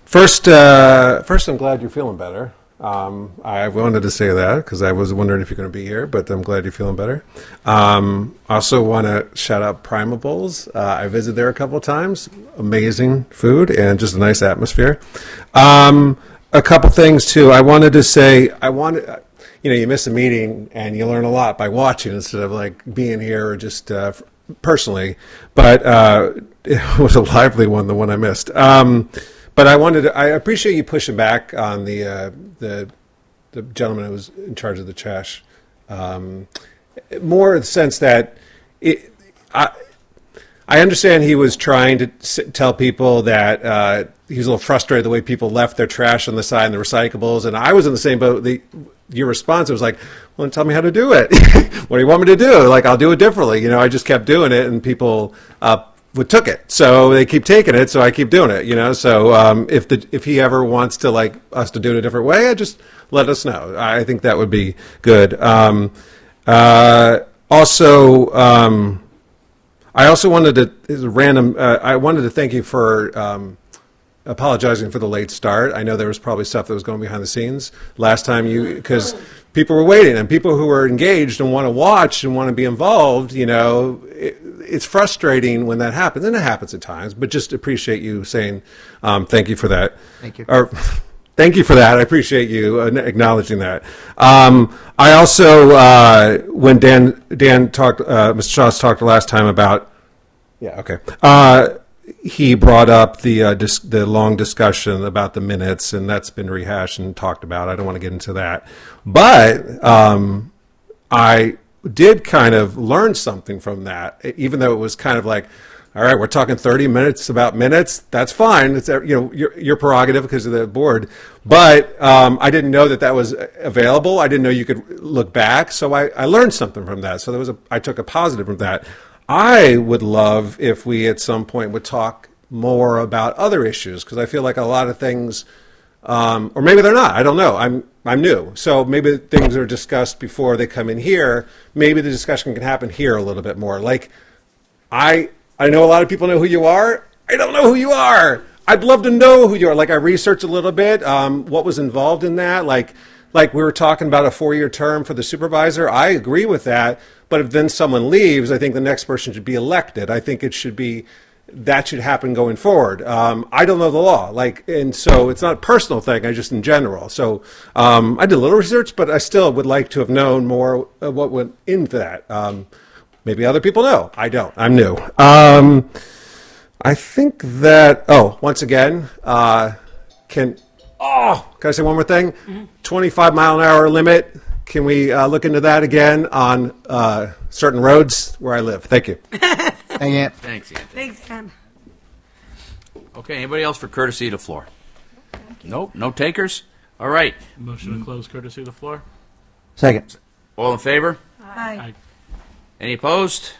First, I'm glad you're feeling better. I wanted to say that because I was wondering if you're going to be here, but I'm glad you're feeling better. Also want to shout out Primables. I visited there a couple of times. Amazing food and just a nice atmosphere. A couple things, too. I wanted to say, you miss a meeting and you learn a lot by watching instead of like being here or just personally. But it was a lively one, the one I missed. But I appreciate you pushing back on the gentleman who was in charge of the trash. More in the sense that I understand he was trying to tell people that he was a little frustrated the way people left their trash on the side and the recyclables, and I was in the same boat. Your response was like, well, tell me how to do it. What do you want me to do? Like, I'll do it differently. You know, I just kept doing it, and people took it. So they keep taking it, so I keep doing it, you know. So if he ever wants to, like, us to do it a different way, just let us know. I think that would be good. I also wanted to, I wanted to thank you for apologizing for the late start. I know there was probably stuff that was going behind the scenes last time because people were waiting, and people who are engaged and want to watch and want to be involved, you know, it's frustrating when that happens, and it happens at times, but just appreciate you saying thank you for that. Thank you. Thank you for that. I appreciate you acknowledging that. I also, when Dan talked, Mr. Strauss talked last time about, he brought up the long discussion about the minutes, and that's been rehashed and talked about. I don't want to get into that, but I did kind of learn something from that, even though it was kind of like, all right, we're talking 30 minutes about minutes. That's fine. It's, you know, your prerogative because of the board. But I didn't know that was available. I didn't know you could look back. So I learned something from that. So I took a positive from that. I would love if we at some point would talk more about other issues, because I feel like a lot of things, or maybe they're not. I don't know. I'm new, so maybe things are discussed before they come in here. Maybe the discussion can happen here a little bit more. Like I know a lot of people know who you are. I don't know who you are. I'd love to know who you are. Like, I researched a little bit, what was involved in that. Like we were talking about a 4-year term for the supervisor. I agree with that. But if then someone leaves, I think the next person should be elected. I think that should happen going forward. I don't know the law. And so it's not a personal thing, I just in general. So I did a little research, but I still would like to have known more of what went into that. Maybe other people know. I don't. I'm new. I think that, once again, can I say one more thing? Mm-hmm. 25-mile-an-hour limit. Can we look into that again on certain roads where I live? Thank you. Thanks, Anthony. Thanks, Ann. Okay, anybody else for courtesy of the floor? Nope, no takers? All right. Motion to close courtesy of the floor. Second. All in favor? Aye. Any opposed?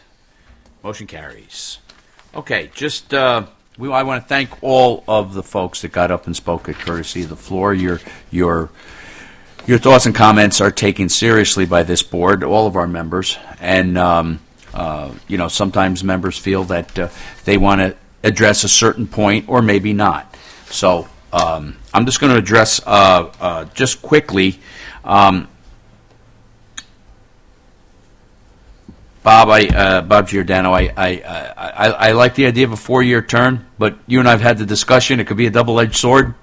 Motion carries. Okay, I want to thank all of the folks that got up and spoke at courtesy of the floor. Your thoughts and comments are taken seriously by this board, all of our members, and sometimes members feel that they want to address a certain point or maybe not. So I'm just going to address just quickly. Bob Giordano, I like the idea of a 4-year term, but you and I have had the discussion. It could be a double-edged sword.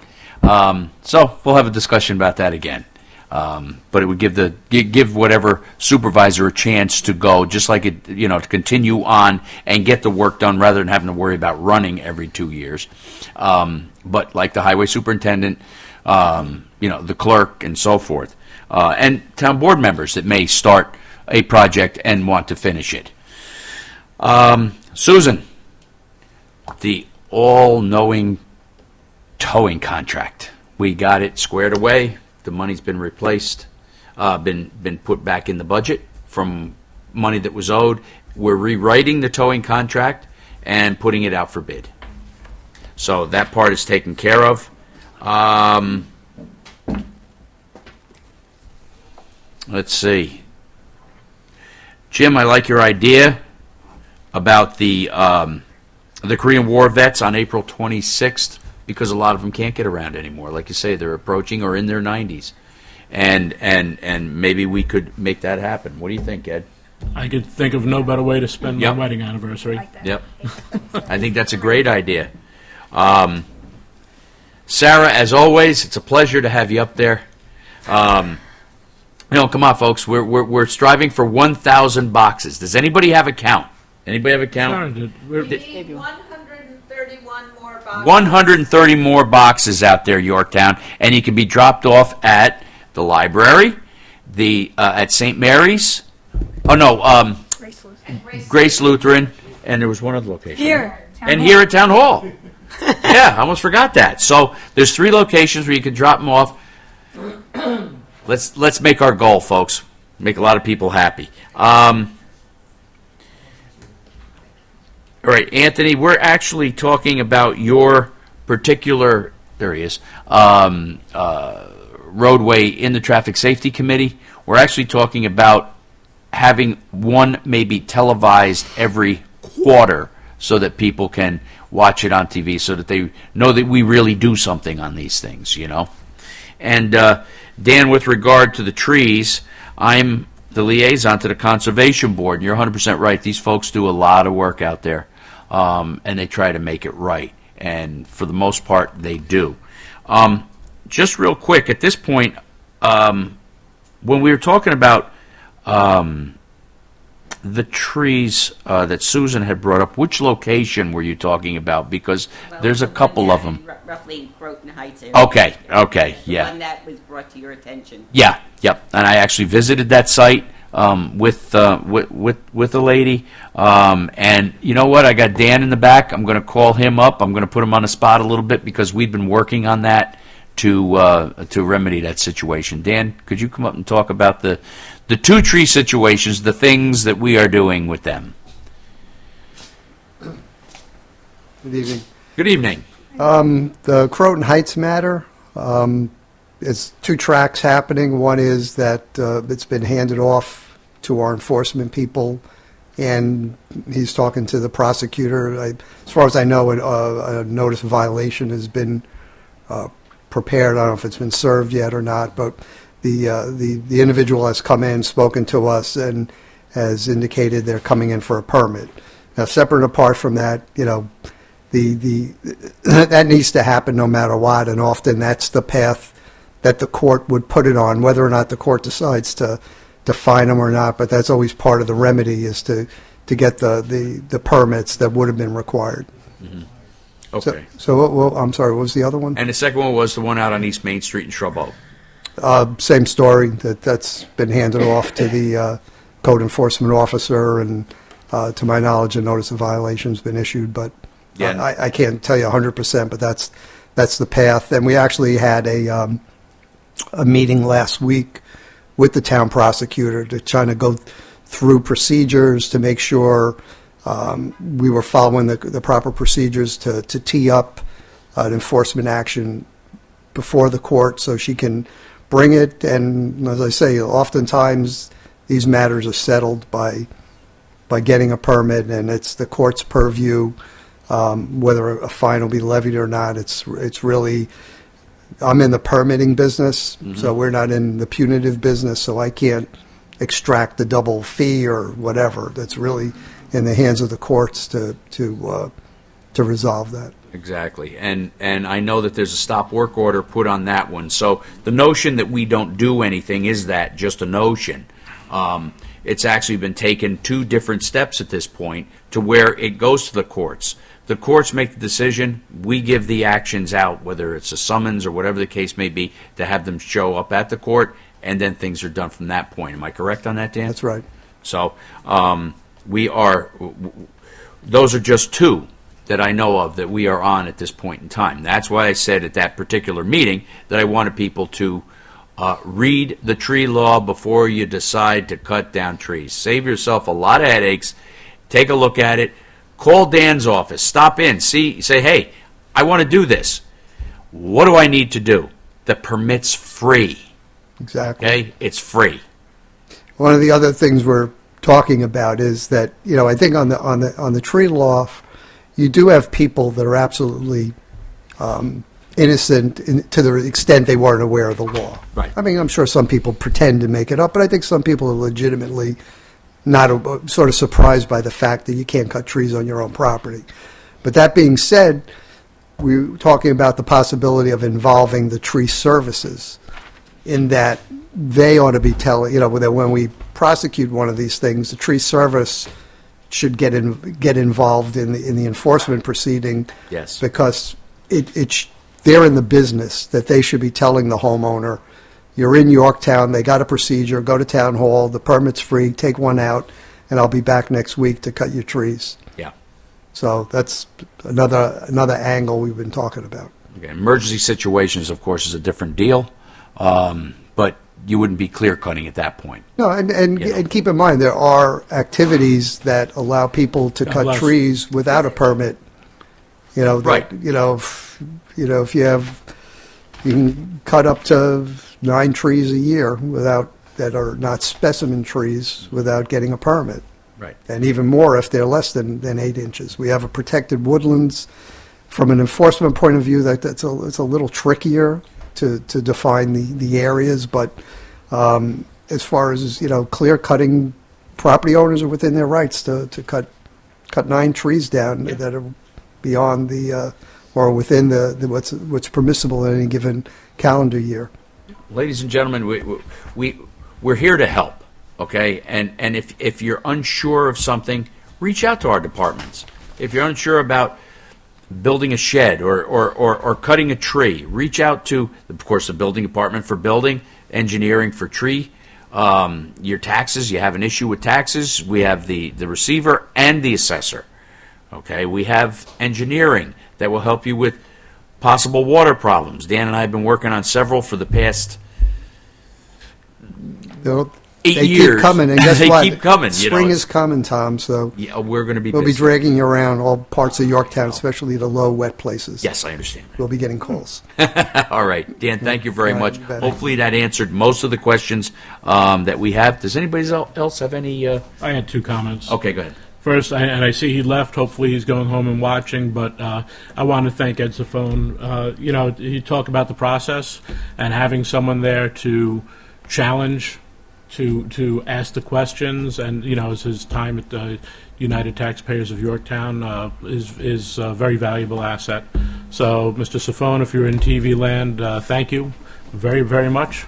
So we'll have a discussion about that again. But it would give whatever supervisor a chance to go, just like it, to continue on and get the work done rather than having to worry about running every 2 years. But like the highway superintendent, the clerk, and so forth, and town board members that may start a project and want to finish it. Susan, the all-knowing towing contract. We got it squared away. The money's been replaced, been put back in the budget from money that was owed. We're rewriting the towing contract and putting it out for bid. So that part is taken care of. Let's see. Jim, I like your idea about the Korean War vets on April 26th, because a lot of them can't get around anymore. Like you say, they're approaching or in their 90s. And maybe we could make that happen. What do you think, Ed? I could think of no better way to spend my wedding anniversary. Yep. I think that's a great idea. Sarah, as always, it's a pleasure to have you up there. Come on, folks. We're striving for 1,000 boxes. Does anybody have a count? Anybody have a count? We need 131 more boxes. 130 more boxes out there, Yorktown, and you can be dropped off at the library, at St. Mary's. Oh no, Grace Lutheran, And there was one other location. Here. And here at Town Hall. Yeah, I almost forgot that. So there's 3 locations where you can drop them off. Let's make our goal, folks. Make a lot of people happy. All right, Anthony, we're actually talking about your particular, there he is, roadway in the Traffic Safety Committee. We're actually talking about having one maybe televised every quarter so that people can watch it on TV, so that they know that we really do something on these things, you know. And Dan, with regard to the trees, I'm the liaison to the Conservation Board, and you're 100% right. These folks do a lot of work out there, and they try to make it right. And for the most part, they do. Just real quick, at this point, when we were talking about the trees that Susan had brought up, which location were you talking about? Because there's a couple of them. Roughly Croton Heights area. Okay, yeah. The one that was brought to your attention. Yeah, yep. And I actually visited that site with a lady. And you know what? I got Dan in the back. I'm going to call him up. I'm going to put him on the spot a little bit because we've been working on that to remedy that situation. Dan, could you come up and talk about the 2 tree situations, the things that we are doing with them? Good evening. Good evening. The Croton Heights matter, it's 2 tracks happening. One is that it's been handed off to our enforcement people, and he's talking to the prosecutor. As far as I know, a notice of violation has been prepared. I don't know if it's been served yet or not, but the individual has come in, spoken to us, and has indicated they're coming in for a permit. Now, separate and apart from that, you know, that needs to happen no matter what, and often that's the path that the court would put it on, whether or not the court decides to fine them or not. But that's always part of the remedy, is to get the permits that would have been required. Mm-hmm. Okay. So I'm sorry, what was the other one? And the second one was the one out on East Main Street in Shrub Oak. Same story, that's been handed off to the code enforcement officer, and to my knowledge, a notice of violation has been issued, but Yeah. I can't tell you 100%, but that's the path. And we actually had a meeting last week with the town prosecutor to try to go through procedures to make sure we were following the proper procedures to tee up an enforcement action before the court so she can bring it. And as I say, oftentimes these matters are settled by getting a permit, and it's the court's purview whether a fine will be levied or not. It's really, I'm in the permitting business, so we're not in the punitive business, so I can't extract the double fee or whatever. That's really in the hands of the courts to resolve that. Exactly. And I know that there's a stop work order put on that one. So the notion that we don't do anything is that just a notion. It's actually been taken 2 different steps at this point to where it goes to the courts. The courts make the decision. We give the actions out, whether it's a summons or whatever the case may be, to have them show up at the court, and then things are done from that point. Am I correct on that, Dan? That's right. So those are just 2 that I know of that we are on at this point in time. That's why I said at that particular meeting that I wanted people to read the tree law before you decide to cut down trees. Save yourself a lot of headaches. Take a look at it. Call Dan's office. Stop in. Say, hey, I want to do this. What do I need to do? The permit's free. Exactly. Okay? It's free. One of the other things we're talking about is that, you know, I think on the tree law, you do have people that are absolutely innocent to the extent they weren't aware of the law. Right. I mean, I'm sure some people pretend to make it up, but I think some people are legitimately not sort of surprised by the fact that you can't cut trees on your own property. But that being said, we're talking about the possibility of involving the tree services, in that they ought to be telling, you know, that when we prosecute one of these things, the tree service should get involved in the enforcement proceeding. Yes. Because they're in the business that they should be telling the homeowner, you're in Yorktown, they got a procedure, go to town hall, the permit's free, take one out, and I'll be back next week to cut your trees. Yeah. So that's another angle we've been talking about. Okay, emergency situations, of course, is a different deal, but you wouldn't be clear cutting at that point. No, and keep in mind, there are activities that allow people to cut less. trees without a permit. You know, Right. If you can cut up to 9 trees a year that are not specimen trees without getting a permit. Right. And even more if they're less than 8 inches. We have a protected woodlands. From an enforcement point of view, it's a little trickier to define the areas, but as far as clear cutting, property owners are within their rights to cut 9 trees down that are beyond or within what's permissible in any given calendar year. Ladies and gentlemen, we're here to help, okay? And if you're unsure of something, reach out to our departments. If you're unsure about building a shed or cutting a tree, reach out to, of course, the building department for building, engineering for tree, your taxes. You have an issue with taxes, we have the receiver and the assessor. Okay, we have engineering that will help you with possible water problems. Dan and I have been working on several for the past 8 They years. keep coming, and guess They what? keep coming. Spring is coming, Tom, so Yeah, we're going to be we'll be busy. dragging you around all parts of Yorktown, especially the low, wet places. Yes, I understand. We'll be getting calls. All right, Dan, thank you very All right, much. you bet. Hopefully that answered most of the questions that we have. Does anybody else have any? I had 2 comments. Okay, go ahead. First, and I see he left. Hopefully, he's going home and watching. But I want to thank Ed Safone. You talk about the process and having someone there to challenge, to ask the questions, and his time at the United Taxpayers of Yorktown is a very valuable asset. So, Mr. Safone, if you're in TV land, thank you very, very much.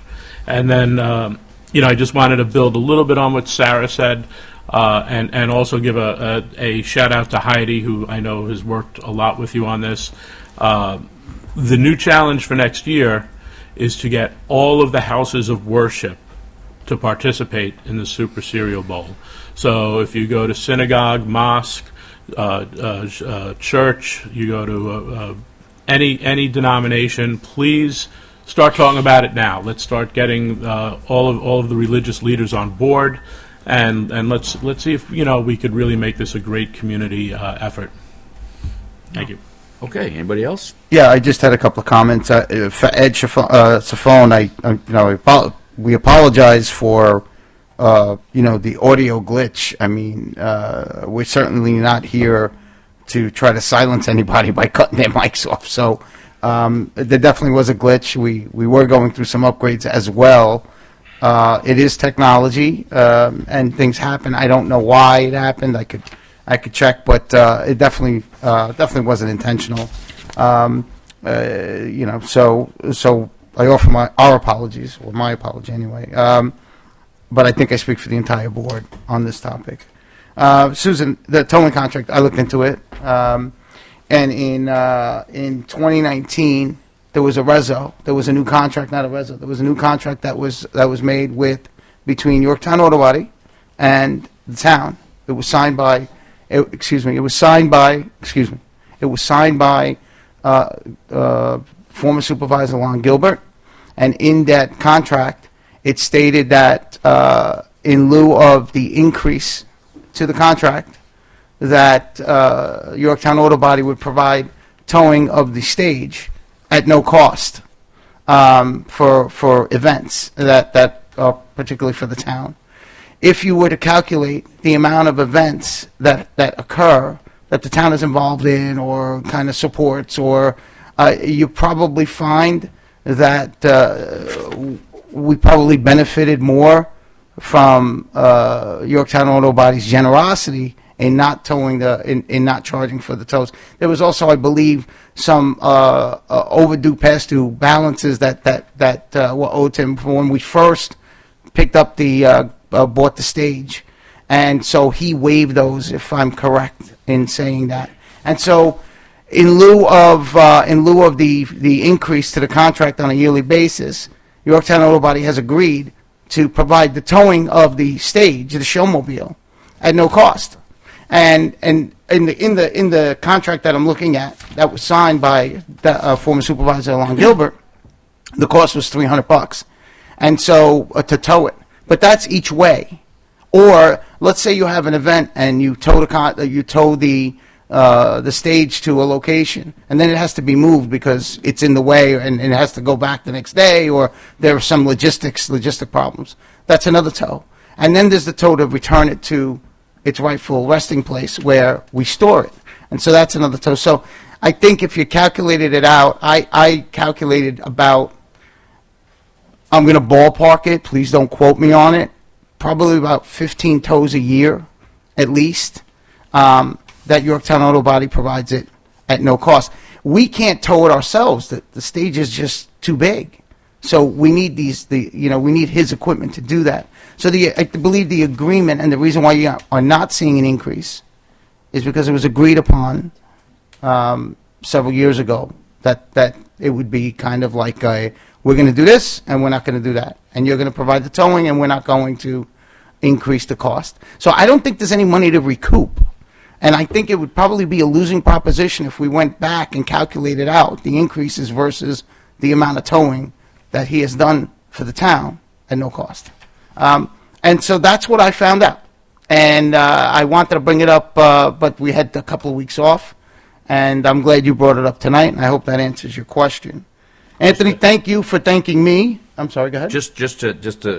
And then, I just wanted to build a little bit on what Sarah said. And also give a shout out to Heidi, who I know has worked a lot with you on this. The new challenge for next year is to get all of the houses of worship to participate in the Super Cereal Bowl. So if you go to synagogue, mosque, church, you go to any denomination, please start talking about it now. Let's start getting all of the religious leaders on board. And let's see if we could really make this a great community effort. Thank you. Okay. Anybody else? Yeah, I just had a couple of comments. For Ed Safone, we apologize for the audio glitch. I mean, we're certainly not here to try to silence anybody by cutting their mics off. So there definitely was a glitch. We were going through some upgrades as well. It is technology, and things happen. I don't know why it happened. I could check, but it definitely wasn't intentional. So I offer our apologies, or my apology anyway. But I think I speak for the entire board on this topic. Susan, the towing contract, I looked into it, and in 2019. There was a reso. There was a new contract, not a reso. There was a new contract that was made between Yorktown Auto Body and the town. It was signed by former Supervisor Lon Gilbert, and in that contract, it stated that in lieu of the increase to the contract, that Yorktown Auto Body would provide towing of the stage at no cost for events that are particularly for the town. If you were to calculate the amount of events that occur that the town is involved in or kind of supports, or you probably find that we probably benefited more from Yorktown Auto Body's generosity in not towing in not charging for the tows. There was also, I believe, some overdue past due balances that were owed to him from when we first picked up bought the stage, and so he waived those, if I'm correct in saying that. And so, in lieu of the increase to the contract on a yearly basis, Yorktown Auto Body has agreed to provide the towing of the stage, the showmobile, at no cost. And in the contract that I'm looking at, that was signed by the former supervisor Alon Gilbert, the cost was $300, and so to tow it. But that's each way. Or let's say you have an event and you tow the stage to a location, and then it has to be moved because it's in the way and it has to go back the next day, or there are some logistic problems. That's another tow. And then there's the tow to return it to its rightful resting place where we store it. And so that's another tow. So I think if you calculated it out, I calculated about, I'm going to ballpark it, please don't quote me on it, probably about 15 tows a year at least, that Yorktown Auto Body provides it at no cost. We can't tow it ourselves. The stage is just too big. So we need we need his equipment to do that. So I believe the agreement and the reason why you are not seeing an increase is because it was agreed upon several years ago that it would be kind of like we're going to do this and we're not going to do that. And you're going to provide the towing and we're not going to increase the cost. So I don't think there's any money to recoup. And I think it would probably be a losing proposition if we went back and calculated out the increases versus the amount of towing that he has done for the town at no cost. And so that's what I found out. And I wanted to bring it up, but we had a couple of weeks off. And I'm glad you brought it up tonight, and I hope that answers your question. Anthony, thank you for thanking me. I'm sorry, go ahead. Just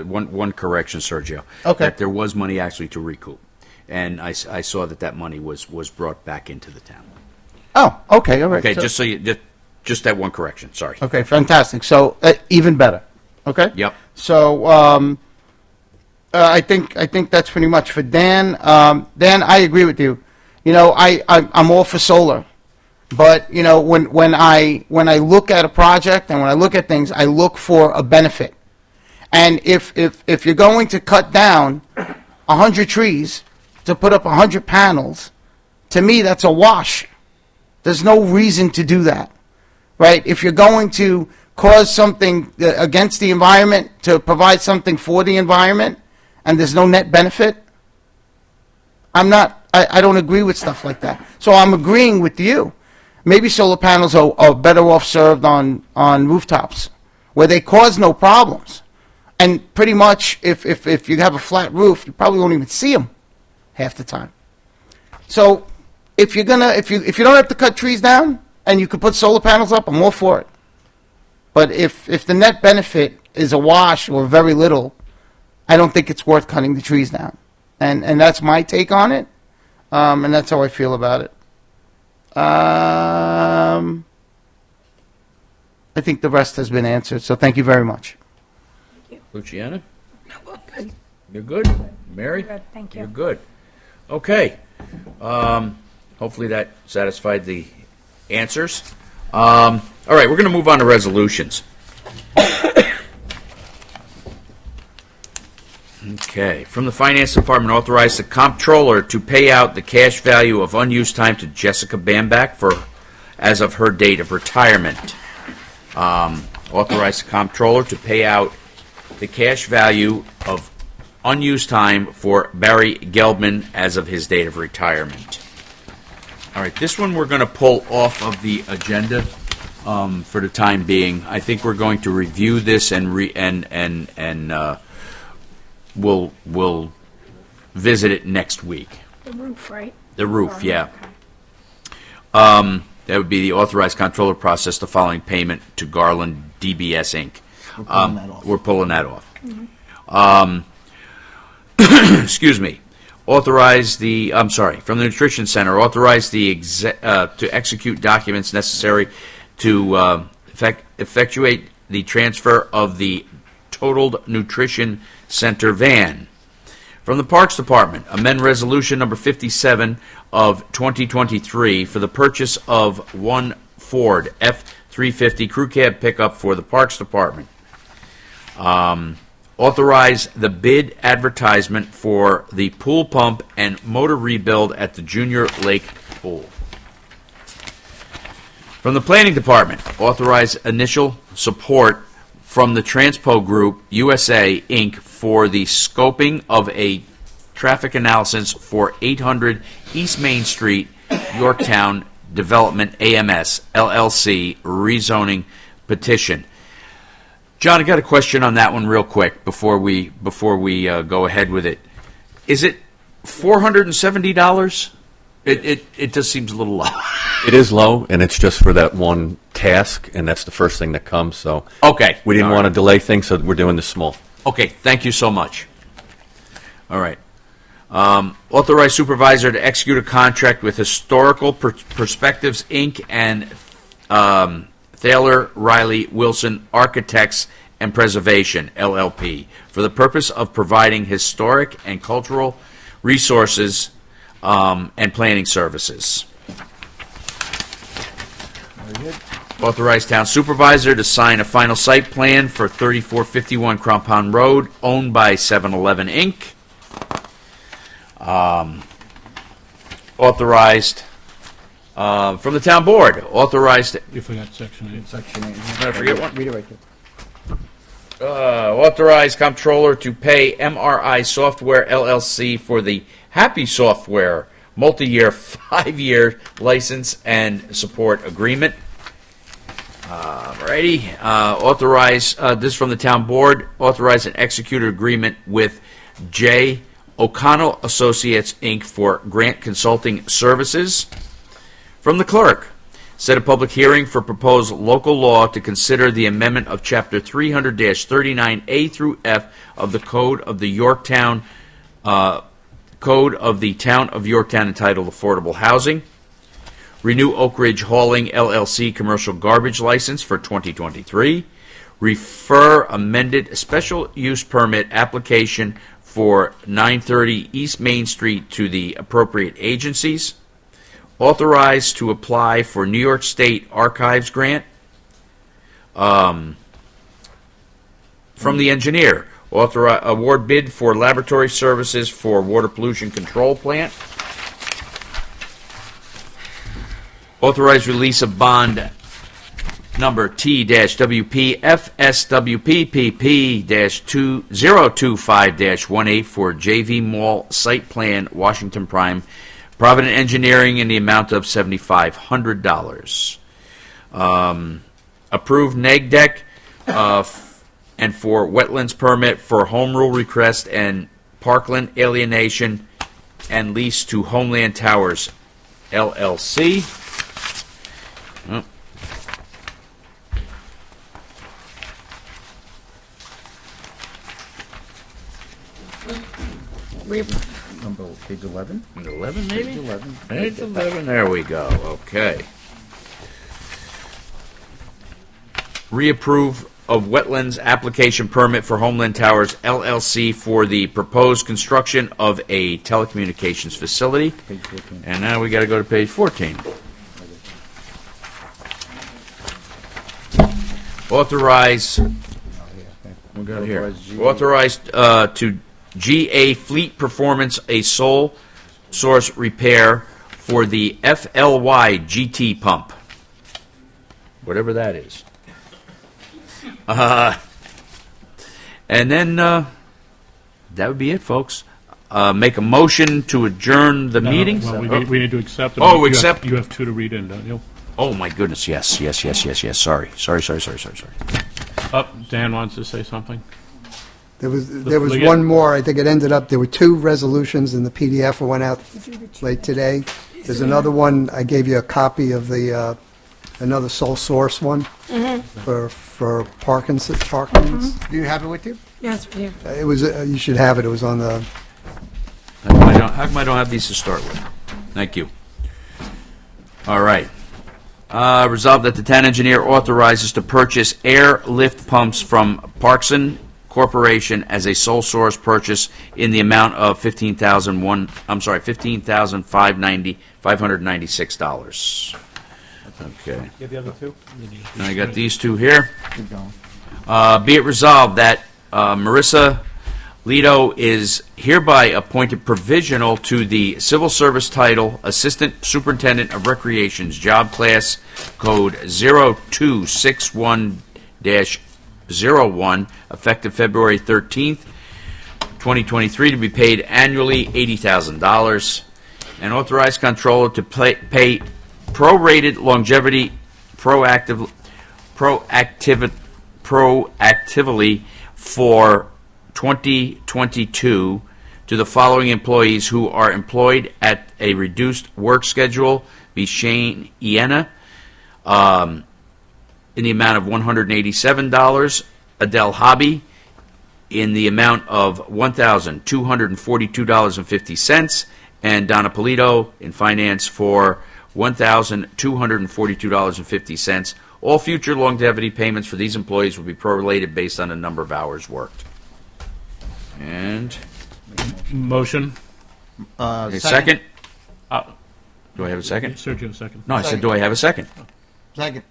one correction, Sergio. Okay. That there was money actually to recoup. And I saw that money was brought back into the town. Oh, okay, all right. Okay, So- just that one correction, sorry. Okay, fantastic. So even better. Okay. Yep. So I think that's pretty much for Dan. Dan, I agree with you. You know, I'm all for solar, but you know when I look at a project and when I look at things, I look for a benefit. And if you're going to cut down 100 trees to put up 100 panels, to me that's a wash. There's no reason to do that. Right? If you're going to cause something against the environment to provide something for the environment and there's no net benefit, I don't agree with stuff like that. So I'm agreeing with you. Maybe solar panels are better off served on rooftops where they cause no problems. And pretty much if you have a flat roof, you probably won't even see them half the time. So if you don't have to cut trees down, and you could put solar panels up, I'm all for it. But if the net benefit is a wash or very little, I don't think it's worth cutting the trees down. And that's my take on it, and that's how I feel about it. I think the rest has been answered, so thank you very much. Luciana? Good. You're good? Mary? Good, thank you. You're good. Okay. Hopefully that satisfied the answers. All right, we're going to move on to resolutions. Okay, from the Finance Department, authorize the comptroller to pay out the cash value of unused time to Jessica Bamback as of her date of retirement. Authorize the comptroller to pay out the cash value of unused time for Barry Gelbman as of his date of retirement. All right, this one we're going to pull off of the agenda for the time being. I think we're going to review this and we'll visit it next week. The roof, right? The roof, yeah. That would be the authorized comptroller process the following payment to Garland DBS Inc. We're pulling that off. Mm-hmm. Excuse me. From the Nutrition Center, authorize to execute documents necessary to effectuate the transfer of the totaled Nutrition Center van. From the Parks Department, amend Resolution Number 57 of 2023 for the purchase of one Ford F-350 crew cab pickup for the Parks Department. Authorize the bid advertisement for the pool pump and motor rebuild at the Junior Lake Pool. From the Planning Department, authorize initial support from the Transpo Group USA, Inc. for the scoping of a traffic analysis for 800 East Main Street Yorktown Development AMS LLC rezoning petition. John, I got a question on that one real quick before we go ahead with it. Is it $470? It just seems a little low. It is low, and it's just for that one task, and that's the first thing that comes. So okay, we didn't all want to right. delay things, so we're doing this small. Okay, thank you so much. All right. Authorize supervisor to execute a contract with Historical Perspectives, Inc. and Thaler, Riley, Wilson Architects and Preservation, LLP, for the purpose of providing historic and cultural resources and planning services. Authorize town supervisor to sign a final site plan for 3451 Crampon Road, owned by 7-Eleven, Inc. Authorized from the town board. Authorized. You forgot Section 8. Section 8. Did I forget one? Read it right there. Authorized comptroller to pay MRI Software LLC for the Happy Software multi-year 5-year license and support agreement. Alrighty. Authorize, this is from the town board, authorize and execute an agreement with J. O'Connell Associates, Inc. for grant consulting services. From the clerk, set a public hearing for proposed local law to consider the amendment of Chapter 300-39A through F of the Code of the Yorktown, Code of the Town of Yorktown entitled Affordable Housing. Renew Oak Ridge Hauling LLC commercial garbage license for 2023. Refer amended special use permit application for 930 East Main Street to the appropriate agencies. Authorize to apply for New York State Archives grant from the engineer. Award bid for laboratory services for water pollution control plant. Authorize release of bond number T-WP FSWP-PP-2025-18 for JV Mall Site Plan, Washington Prime, Provident Engineering in the amount of $7,500. Approved neg deck and for wetlands permit for home rule request and parkland alienation and lease to Homeland Towers, LLC. Oh. Number page 11. 11, maybe? Page 11. Page 11, there we go. Okay. Reapprove of wetlands application permit for Homeland Towers LLC for the proposed construction of a telecommunications facility. Page 14. And now we got to go to page 14. Authorize. We got it here. Authorized to GA Fleet Performance a sole source repair for the FLY GT pump, whatever that is. And then that would be it, folks. Make a motion to adjourn the meeting. Well, we need to accept them. Oh, accept. You have two to read in, don't you? Oh my goodness! Yes. Sorry. Dan wants to say something. There was one more. I think it ended up, there were 2 resolutions in the PDF that went out late today. There's another one, I gave you a copy of the, another sole source one for Parkinson's. Do you have it with you? Yes, we do. It was, you should have it, it was on the, How come I don't have these to start with? Thank you. All right. Resolved that the town engineer authorizes to purchase air lift pumps from Parkson Corporation as a sole source purchase in the amount of $15,596. Okay. You have the other 2? And I got these 2 here. Keep going. Be it resolved that Marissa Lido is hereby appointed provisional to the civil service title Assistant Superintendent of Recreation's job class code 0261-01, effective February 13th, 2023, to be paid annually $80,000. and authorize comptroller to pay prorated longevity proactively for 2022 to the following employees who are employed at a reduced work schedule: be Shane Iena, in the amount of $187, Adele Hobby in the amount of $1,242.50, and Donna Polito in finance for $1,242.50. All future longevity payments for these employees will be prorated based on the number of hours worked. And Motion. a second? Do I have a second? Sergio, second. No, I said, do I have a second? Second.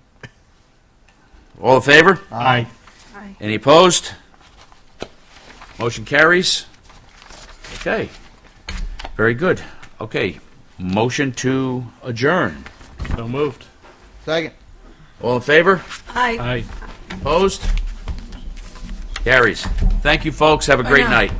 All in favor? Aye. Any opposed? Motion carries. Okay. Very good. Okay. Motion to adjourn. So moved. Second. All in favor? Aye. Aye. Opposed? Carries. Thank you, folks. Have a great now. night.